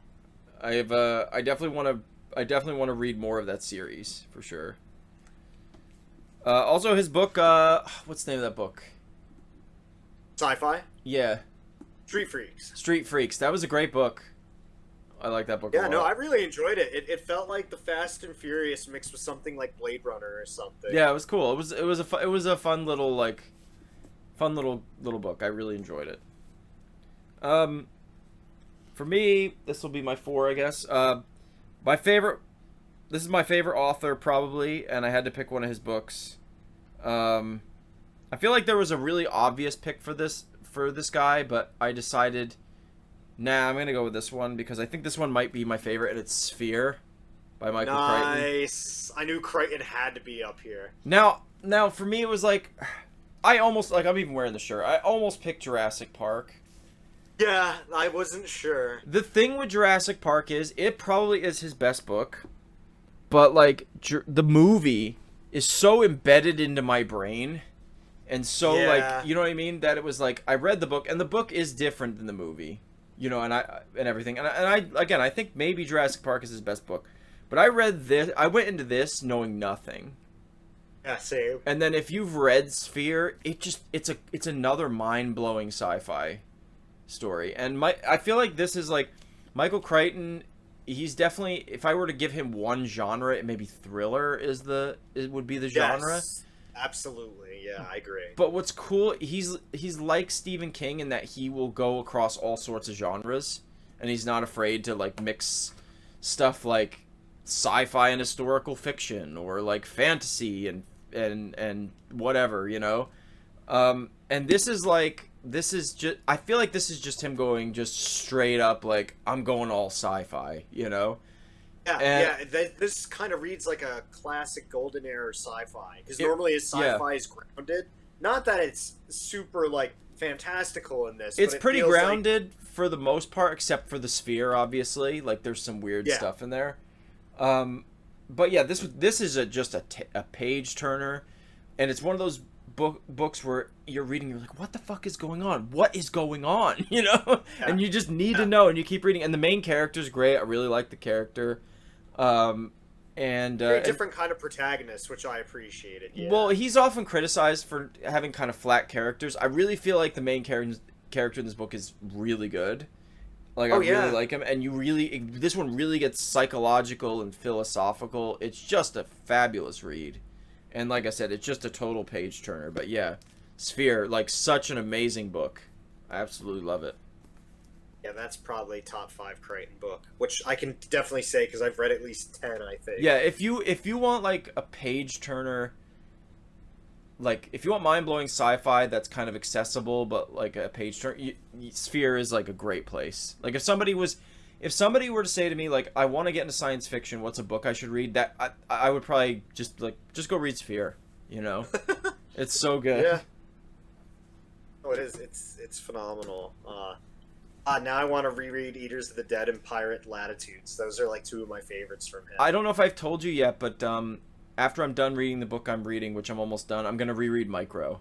I definitely want to read more of that series for sure. Also, his book. What's the name of that book? Sci-fi. Yeah. Street Freaks. Street Freaks. That was a great book. I like that book a lot. Yeah, no, I really enjoyed it. It felt like the Fast and Furious mixed with something like Blade Runner or something. Yeah, it was cool. It was a fun little like Fun little book. I really enjoyed it. For me, this will be my 4, I guess. My favorite. This is my favorite author probably, and I had to pick one of his books. I feel like there was a really obvious pick for this guy, but I decided, nah, I'm gonna go with this one because I think this one might be my favorite, and it's Sphere by Michael Crichton. Nice. I knew Crichton had to be up here. Now for me it was like, I almost, like, I'm even wearing the shirt. I almost picked Jurassic Park. Yeah, I wasn't sure. The thing with Jurassic Park is it probably is his best book, but like the movie is so embedded into my brain. And so, like, you know what I mean? That it was like, I read the book, and the book is different than the movie, you know, and everything. And I think maybe Jurassic Park is his best book. But I read this, I went into this knowing nothing. Yeah, same. And then if you've read Sphere, it's another mind-blowing sci-fi story. And I feel like this is like, Michael Crichton, he's definitely, if I were to give him one genre, maybe thriller would be the genre. Yes. Absolutely, yeah, I agree. But what's cool, he's like Stephen King in that he will go across all sorts of genres, and he's not afraid to like mix stuff like sci-fi and historical fiction, or like fantasy and whatever, you know. And this is just, I feel like this is just him going just straight up like, I'm going all sci-fi, you know. Yeah, this kind of reads like a classic golden era sci-fi, because normally his sci-fi is grounded. Not that it's super like fantastical in this. It's but pretty grounded for the most part, except for the Sphere, obviously. Like, there's some weird stuff in there. But yeah, this is just a page turner, and it's one of those books where you're reading, you're like, what the fuck is going on? What is going on? You know, and you just need to know, and you keep reading. And the main character's great. I really like the character. Very different kind of protagonist, which I appreciated. Yeah. Well, he's often criticized for having kind of flat characters. I really feel like the main character in this book is really good. Like, I really like him, and this one really gets psychological and philosophical. It's just a fabulous read, and like I said, it's just a total page turner. But yeah, Sphere, like, such an amazing book. I absolutely love it. Yeah, that's probably top 5 Crichton book, which I can definitely say because I've read at least 10, I think. Yeah, if you want like a page turner, like if you want mind-blowing sci-fi that's kind of accessible but like a page turner, Sphere is like a great place. Like if somebody were to say to me like, I want to get into science fiction, what's a book I should read? That I would probably just go read Sphere, you know. It's so good. Yeah. Oh, it is. It's phenomenal. Now I want to reread Eaters of the Dead and Pirate Latitudes. Those are like 2 of my favorites from him. I don't know if I've told you yet, but after I'm done reading the book I'm reading, which I'm almost done, I'm gonna reread Micro.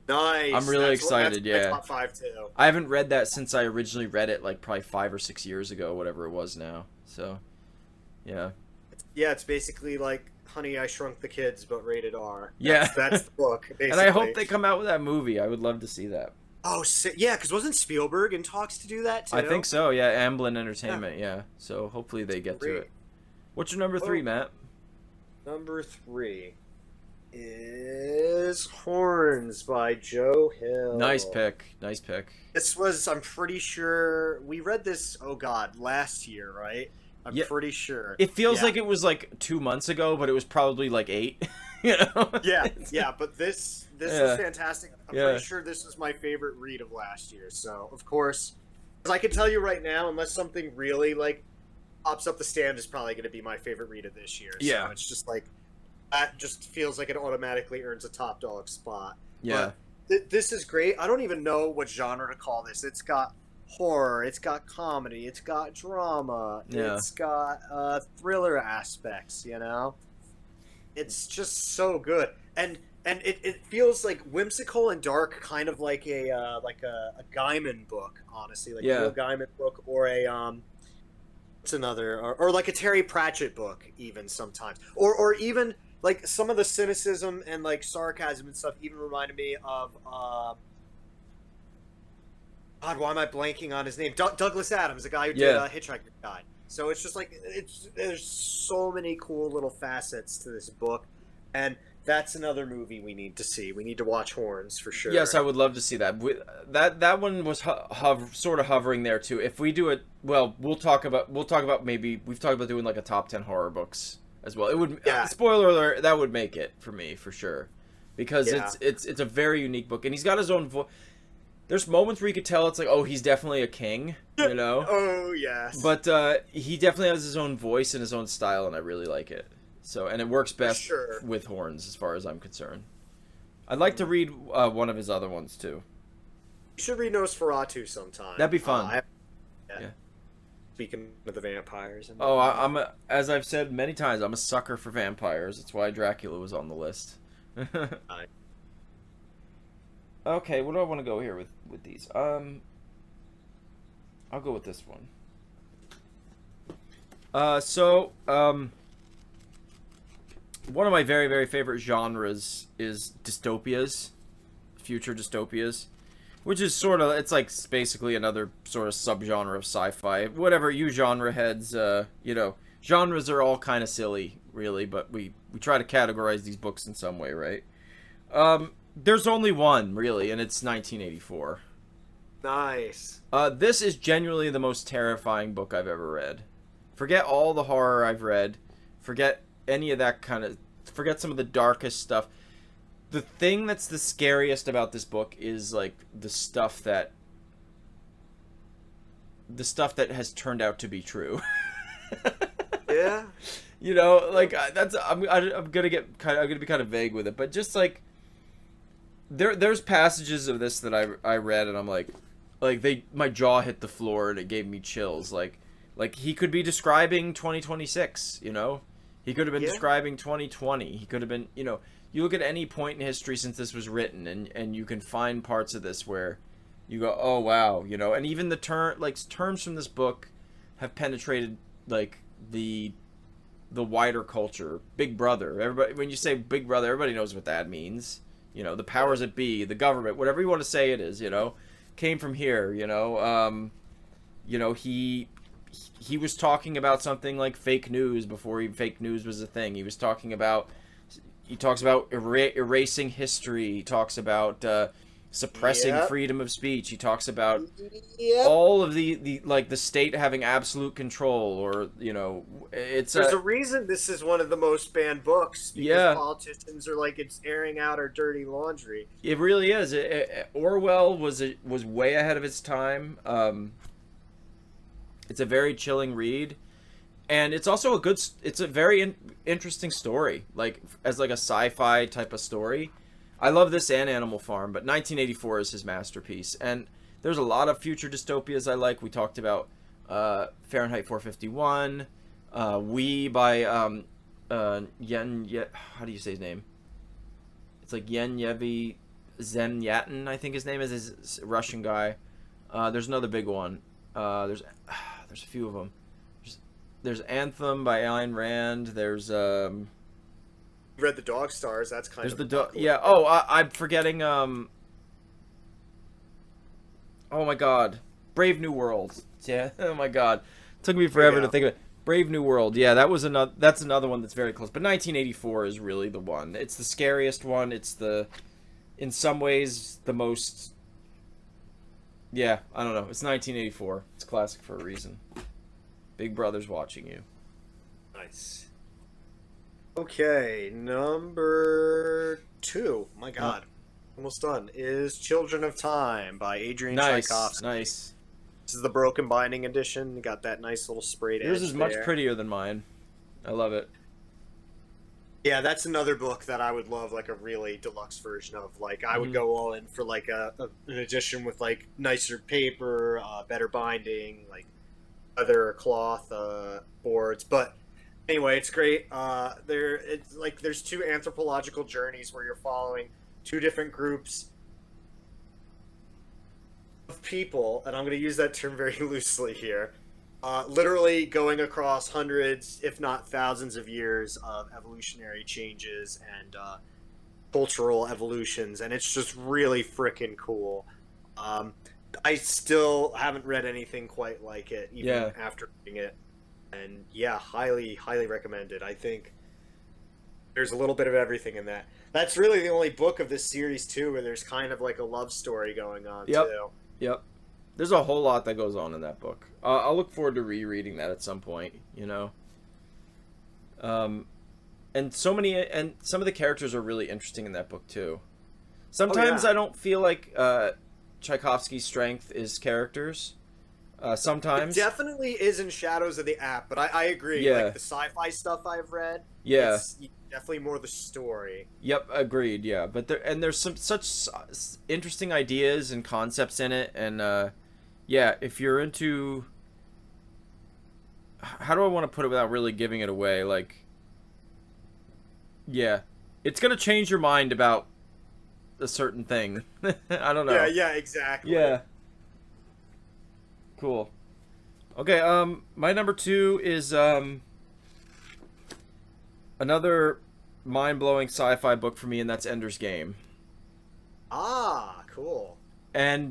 Nice. I'm really excited. That's yeah. my top 5 too. I haven't read that since I originally read it, like probably 5 or 6 years ago, whatever it was now. So, yeah. Yeah, it's basically like Honey, I Shrunk the Kids, but rated R. Yeah. That's the book, basically. And I hope they come out with that movie. I would love to see that. Oh, yeah, because wasn't Spielberg in talks to do that, too? I think so, yeah. Amblin Entertainment, yeah. So hopefully they get to it. What's your number 3, Matt? Number 3 is Horns by Joe Hill. Nice pick. Nice pick. This was, I'm pretty sure, we read this, oh god, last year, right? I'm pretty sure. It feels like it was like 2 months ago, but it was probably like 8. You know? Yeah, but this was fantastic. I'm pretty sure this was my favorite read of last year. So, of course, as I can tell you right now, unless something really like pops up, The Stand is probably going to be my favorite read of this year. Yeah. So it's just like, that just feels like it automatically earns a top dog spot. Yeah. But this is great. I don't even know what genre to call this. It's got horror, it's got comedy, it's got drama, it's got thriller aspects, you know? It's just so good. And it feels like whimsical and dark, kind of like a Gaiman book, honestly, like a Neil Gaiman book, or a what's another, or like a Terry Pratchett book, even sometimes, or even like some of the cynicism and like sarcasm and stuff even reminded me of God, why am I blanking on his name? Douglas Adams, the guy who did Hitchhiker's Guide. So it's just like there's so many cool little facets to this book. And that's another movie we need to see. We need to watch Horns for Yes, sure. I would love to see that. That one was sort of hovering there too. If we do it, well, we'll talk about maybe we've talked about doing like a top 10 horror books as well. It would Yeah, spoiler alert, that would make it for me for sure, because yeah, it's a very unique book, and he's got his own voice. There's moments where you could tell it's like, oh, he's definitely a king, you know, oh yes, but he definitely has his own voice and his own style, and I really like it. So, and it works for best sure. with horns as far as I'm concerned. I'd like to read one of his other ones too. You should read Nosferatu sometime. That'd be fun. Yeah. Yeah. Speaking of the vampires. And Oh, as I've said many times, I'm a sucker for vampires. That's why Dracula was on the list. I- Okay, what do I want to go here with these? I'll go with this one. One of my very, very favorite genres is dystopias, future dystopias, which is sort of, it's like basically another sort of subgenre of sci-fi. Whatever you genre heads, genres are all kind of silly, really, but we try to categorize these books in some way, right? There's only one, really, and it's 1984. nice. This is genuinely the most terrifying book I've ever read. Forget all the horror I've read. Forget any of that kind of... Forget some of the darkest stuff. The thing that's the scariest about this book is, like, the stuff that has turned out to be true. Yeah. You know, like, I'm gonna be kind of vague with it, but just like there's passages of this that I read, and I'm like my jaw hit the floor and it gave me chills. Like he could be describing 2026, you know? He could have been Yeah. describing 2020. He could have been, you know, you look at any point in history since this was written, and you can find parts of this where you go, "Oh wow," you know, and even the terms from this book have penetrated like the wider culture. Big Brother. Everybody, when you say Big Brother, everybody knows what that means. You know, the powers that be, the government, whatever you want to say it is, you know, came from here. He was talking about something like fake news before fake news was a thing. He talks about erasing history. He talks about suppressing Yep. freedom of speech. He talks about Yep. all of the like the state having absolute control, or you know, it's There's a reason this is one of the most banned books because Yeah. politicians are like it's airing out our dirty laundry. it really is. Orwell was way ahead of his time. It's a very chilling read, and it's also it's a very interesting story, like as like a sci-fi type of story. I love this and Animal Farm, but 1984 is his masterpiece. And there's a lot of future dystopias I like. We talked about Fahrenheit 451, We by how do you say his name? It's like Yevi Zemyatin, I think his name is. His Russian guy. There's another big one. There's a few of them. There's Anthem by Ayn Rand. There's You read the Dog Stars? That's kind There's of the apocalyptic. yeah. Oh, I'm forgetting. Oh my God, Brave New World. Yeah. Oh my God, took me forever Yeah. to think of it. Brave New World. Yeah, that was another. That's another one that's very close. But 1984 is really the one. It's the scariest one. It's in some ways, the most. Yeah, I don't know. It's 1984. It's classic for a reason. Big Brother's watching you. Nice. Okay, number 2. My God, almost done. Is Children of Time by Adrian Nice, Tchaikovsky. nice. This is the broken binding edition. You got that nice little sprayed Yours edge is much there. prettier than mine. I love it. Yeah, that's another book that I would love, like a really deluxe version of. Like, I would go all in for like an edition with like nicer paper, better binding, like leather or cloth boards. But anyway, it's great. It's like there's 2 anthropological journeys where you're following 2 different groups of people, and I'm going to use that term very loosely here. Literally going across hundreds, if not thousands, of years of evolutionary changes and cultural evolutions, and it's just really freaking cool. I still haven't read anything quite like it, even after reading it. And yeah, highly, highly recommended. I think There's a little bit of everything in that. That's really the only book of this series too, where there's kind of like a love story going on Yep. too. Yep. There's a whole lot that goes on in that book. I'll look forward to rereading that at some point. You know. And some of the characters are really interesting in that book too. Sometimes I don't feel like Tchaikovsky's strength is characters. Sometimes It definitely is in Shadows of the App, but I agree. Yeah. Like the sci-fi stuff I've read, Yeah. it's definitely more the story. Yep, agreed. Yeah, but there's some such interesting ideas and concepts in it, and yeah, if you're into, how do I want to put it without really giving it away? Like, yeah, it's gonna change your mind about a certain thing. I don't know. Yeah, exactly. Yeah. Cool. Okay, my number 2 is another mind-blowing sci-fi book for me, and that's Ender's Game. Ah, cool. And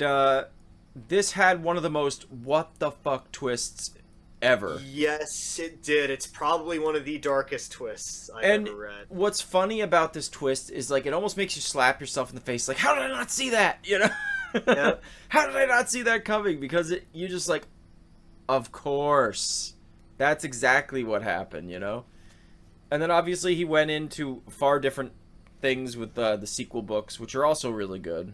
this had one of the most what the fuck twists ever. Yes, it did. It's probably one of the darkest twists I've And ever read. what's funny about this twist is like it almost makes you slap yourself in the face, like, how did I not see that? You know? Yep. How did I not see that coming? Because you just like, of course, that's exactly what happened, you know? And then obviously he went into far different things with the sequel books, which are also really good.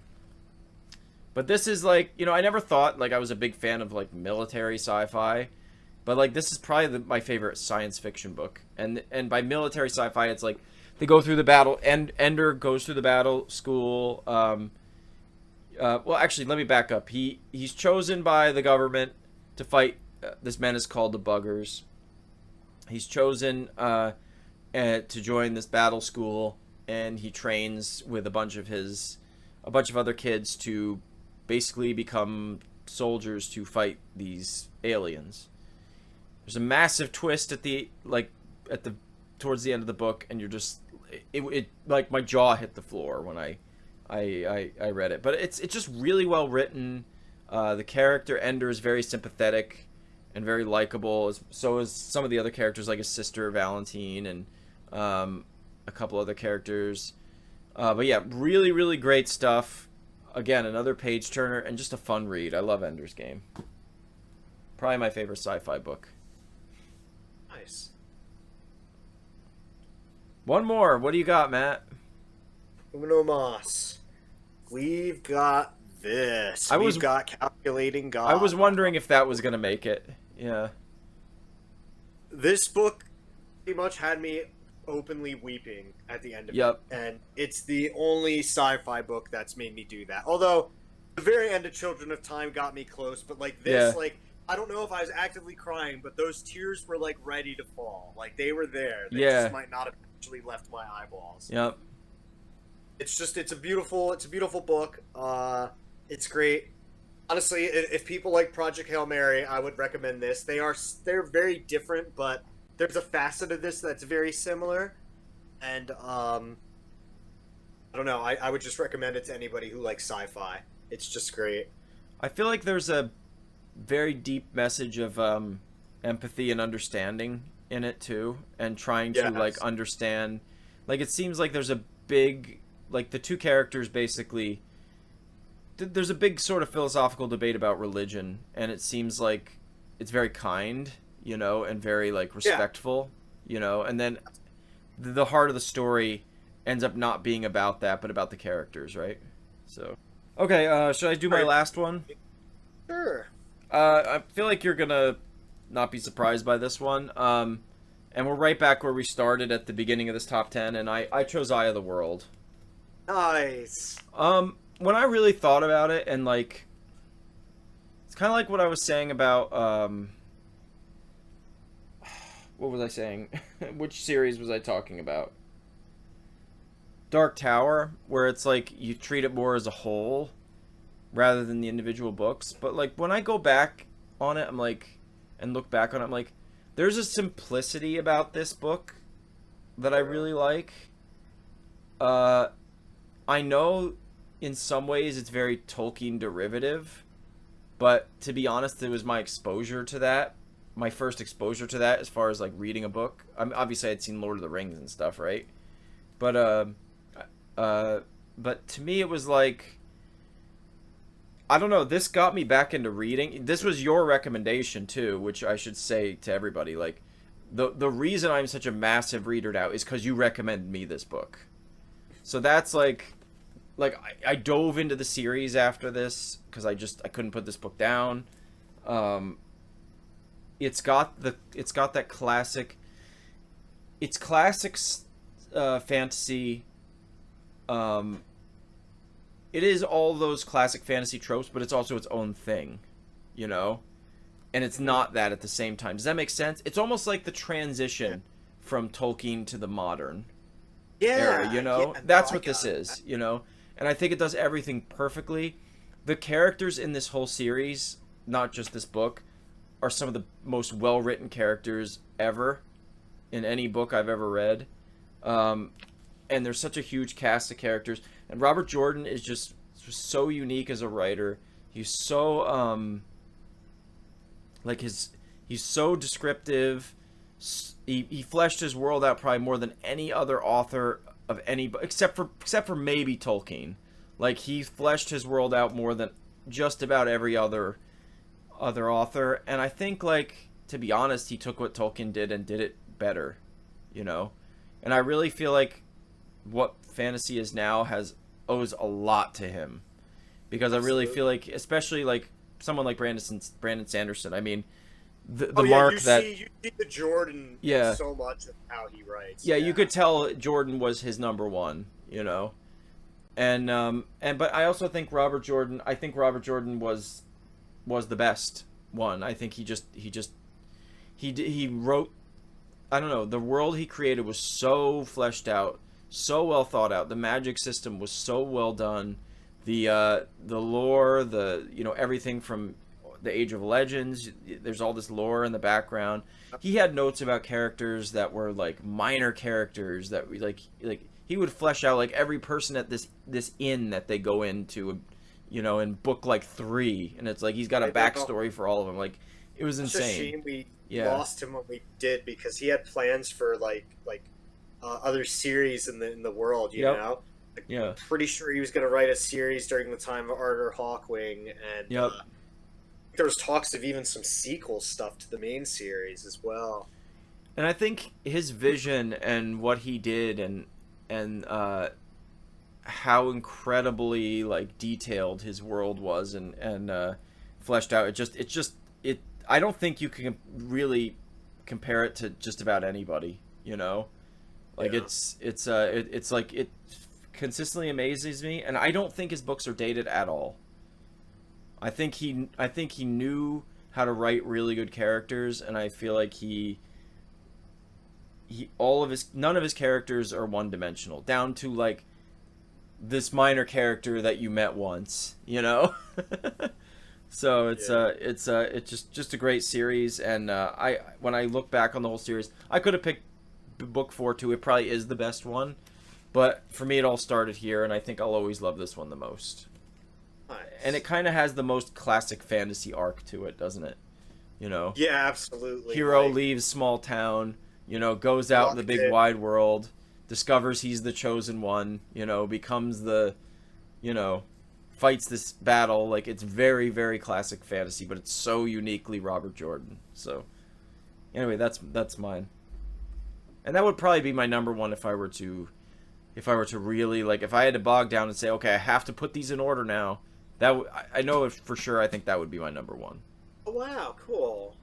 But this is like, you know, I never thought like I was a big fan of like military sci-fi, but like this is probably my favorite science fiction book. And by military sci-fi, it's like they go through the battle, and Ender goes through the battle school. Well, actually, let me back up. He's chosen by the government to fight. This man is called the Buggers. He's chosen to join this battle school, and he trains with a bunch of other kids to basically become soldiers to fight these aliens. There's a massive twist towards the end of the book, and you're just it like my jaw hit the floor when I read it. But it's just really well written. The character Ender is very sympathetic and very likable. So is some of the other characters, like his sister Valentine and a couple other characters. But yeah, really, really great stuff. Again, another page turner and just a fun read. I love Ender's Game. Probably my favorite sci-fi book. Nice. One more. What do you got, Matt? Uno mas. We've got this. We've got Calculating God. I was wondering if that was going to make it. Yeah. This book pretty much had me openly weeping at the end of it. And it's the only sci-fi book that's made me do that. Although, the very end of Children of Time got me close, but like this, like, I don't know if I was actively crying, but those tears were like ready to fall. Like, they were there. They just might not have actually left my eyeballs. Yep. It's a beautiful book. It's great. Honestly, if people like Project Hail Mary, I would recommend this. They're very different, but there's a facet of this that's very similar. And I don't know. I would just recommend it to anybody who likes sci-fi. It's just great. I feel like there's a very deep message of empathy and understanding in it too, and trying to like understand. Like, it seems like there's a big, like, the two characters basically, there's a big sort of philosophical debate about religion, and it seems like it's very kind, you know, and very like respectful, you know, and then the heart of the story ends up not being about that, but about the characters, right? So, okay, should I do my last one? Sure. I feel like you're gonna not be surprised by this one. And we're right back where we started at the beginning of this top 10, and I chose Eye of the World. Nice. When I really thought about it, and like, it's kind of like what I was saying about, what was I saying? Which series was I talking about? Dark Tower, where it's like you treat it more as a whole rather than the individual books. But like, when I go back on it, I'm like, and look back on it, I'm like, there's a simplicity about this book that I really like. I know in some ways it's very Tolkien derivative, but to be honest, it was my exposure to that, my first exposure to that as far as like reading a book. Obviously I'd seen Lord of the Rings and stuff, right? But uh, but to me, it was like, I don't know. This got me back into reading. This was your recommendation too, which I should say to everybody. Like, the reason I'm such a massive reader now is because you recommended me this book. So that's I dove into the series after this because I couldn't put this book down. It's got that classic. It's classics, fantasy. It is all those classic fantasy tropes, but it's also its own thing, you know? And it's not that at the same time. Does that make sense? It's almost like the transition from Tolkien to the modern era, you know? That's what this is, you know? And I think it does everything perfectly. The characters in this whole series, not just this book, are some of the most well-written characters ever in any book I've ever read. And there's such a huge cast of characters. And Robert Jordan is just so unique as a writer. He's so he's so descriptive. He fleshed his world out probably more than any other author of any, except for maybe Tolkien. Like, he fleshed his world out more than just about every other author. And I think, like, to be honest, he took what Tolkien did and did it better, you know. And I really feel like what fantasy is now owes a lot to him, because I really feel like, especially like someone like Brandon Sanderson. I mean, the mark that you see the Jordan in so much of how he writes. Yeah, you could tell Jordan was his number one, you know, and but I also think Robert Jordan. I think Robert Jordan was the best one. I think he wrote. I don't know. The world he created was so fleshed out, so well thought out. The magic system was so well done. The lore, everything from the Age of Legends. There's all this lore in the background. He had notes about characters that were like minor characters that we like he would flesh out like every person at this inn that they go into, you know, in book like 3, and it's like he's got a backstory for all of them. Like, it was insane. It's a shame we lost him when we did, because he had plans for like other series in the world, you know. I'm pretty sure he was going to write a series during the time of Arthur Hawkwing, and there was talks of even some sequel stuff to the main series as well. And I think his vision and what he did and how incredibly like detailed his world was and fleshed out. It I don't think you can really compare it to just about anybody, you know. Like it's like it consistently amazes me, and I don't think his books are dated at all. I think he knew how to write really good characters, and I feel like none of his characters are one-dimensional, down to like this minor character that you met once, you know. So it's just a great series, and when I look back on the whole series, I could have picked book 4 too. It probably is the best one, but for me it all started here, and I think I'll always love this one the most. Nice. And it kind of has the most classic fantasy arc to it, doesn't it? You know? Yeah, absolutely. Hero leaves small town, you know, goes out in the big wide world, discovers he's the chosen one, you know, becomes the, you know, fights this battle. Like, it's very, very classic fantasy, but it's so uniquely Robert Jordan. So anyway, that's mine. And that would probably be my number one if I were to really, like, if I had to bog down and say, okay, I have to put these in order now. I know for sure. I think that would be my number one. Oh, wow, cool.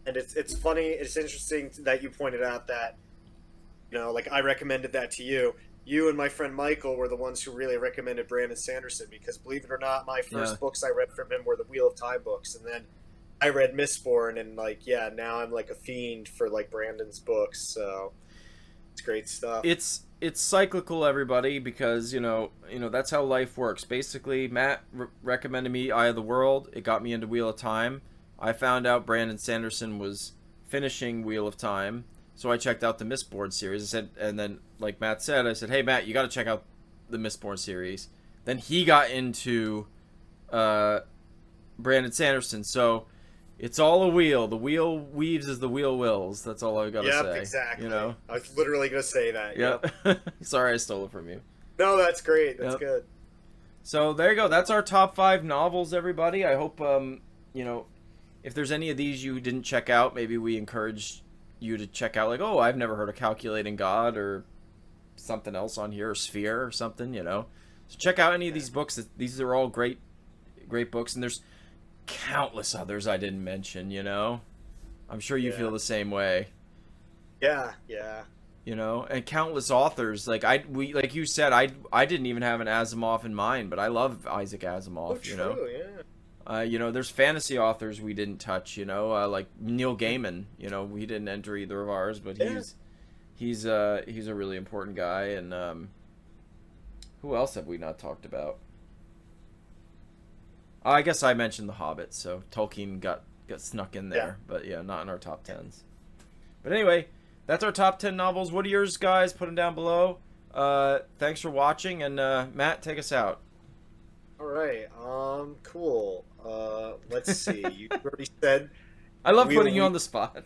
And it's funny. It's interesting that you pointed out that, you know, like, I recommended that to you. You and my friend Michael were the ones who really recommended Brandon Sanderson, because, believe it or not, my first books I read from him were the Wheel of Time books, and then I read Mistborn, and like, now I'm like a fiend for like Brandon's books. So it's great stuff. It's cyclical, everybody, because you know that's how life works. Basically, Matt recommended me Eye of the World. It got me into Wheel of Time. I found out Brandon Sanderson was finishing Wheel of Time, so I checked out the Mistborn series. I said, and then like Matt said, I said, hey Matt, you got to check out the Mistborn series. Then he got into Brandon Sanderson. So It's all a wheel. The wheel weaves as the wheel wills. That's all I gotta say. Yep, exactly. You know? I was literally gonna say that. Yep. Sorry I stole it from you. No, that's great. That's Yep. good. So there you go. That's our top 5 novels, everybody. I hope, you know, if there's any of these you didn't check out, maybe we encourage you to check out, like, oh, I've never heard of Calculating God or something else on here, or Sphere or something, you know. So check out any of these books. These are all great books, and there's countless others I didn't mention, you know. I'm sure you feel the same way. Yeah, yeah. You know, and countless authors. Like like you said, I didn't even have an Asimov in mind, but I love Isaac Asimov. Oh, true, you know, yeah. you know, there's fantasy authors we didn't touch. You know, like Neil Gaiman. You know, he didn't enter either of ours, but he's a really important guy. And who else have we not talked about? I guess I mentioned The Hobbit, so Tolkien got snuck in there, but yeah, not in our top 10s. But anyway, that's our top 10 novels. What are yours, guys? Put them down below. Thanks for watching, and Matt, take us out. All right. Cool. Let's see. You already said. I love putting you on the spot.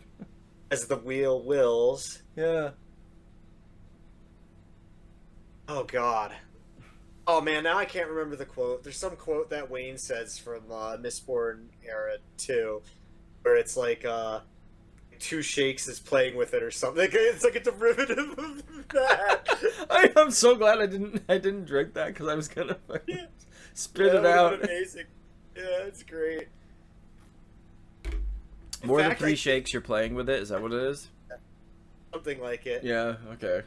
As the wheel wills. Yeah. Oh God. Oh man, now I can't remember the quote. There's some quote that Wayne says from Mistborn era too, where it's like two shakes is playing with it or something. It's like a derivative of that. I'm so glad I didn't drink that, because I was gonna spit it out. Amazing. Yeah, it's great. More than 3 shakes, you're playing with it. Is that what it is? Something like it. Yeah. Okay.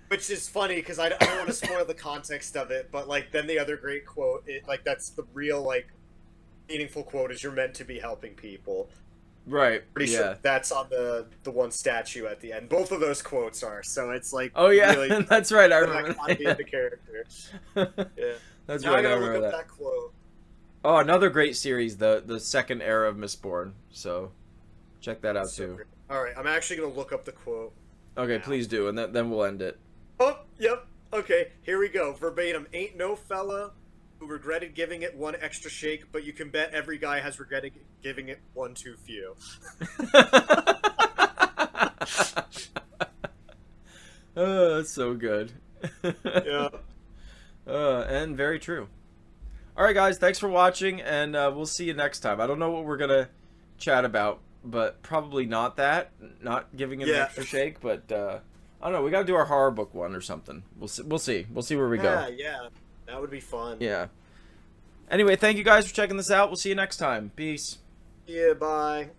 Which is funny because I don't want to spoil the context of it, but like then the other great quote, like that's the real like meaningful quote, is you're meant to be helping people. Right. Pretty sure that's on the one statue at the end. Both of those quotes are, so it's like oh yeah, really, that's right. I remember that. The character. Yeah, that's now right. I gotta I remember look up that quote. Oh, another great series, the second era of Mistborn. So check that out too. Great. All right, I'm actually gonna look up the quote. Okay, now. please do, and then we'll end it. Oh, yep. Okay, here we go. Verbatim. Ain't no fella who regretted giving it one extra shake, but you can bet every guy has regretted giving it one too few. Oh, that's so good. Yeah. And very true. All right, guys, thanks for watching, and we'll see you next time. I don't know what we're going to chat about, but probably not that. Not giving it an extra shake, but... I don't know. We got to do our horror book one or something. We'll see. We'll see where we go. Yeah. That would be fun. Yeah. Anyway, thank you guys for checking this out. We'll see you next time. Peace. Yeah, bye.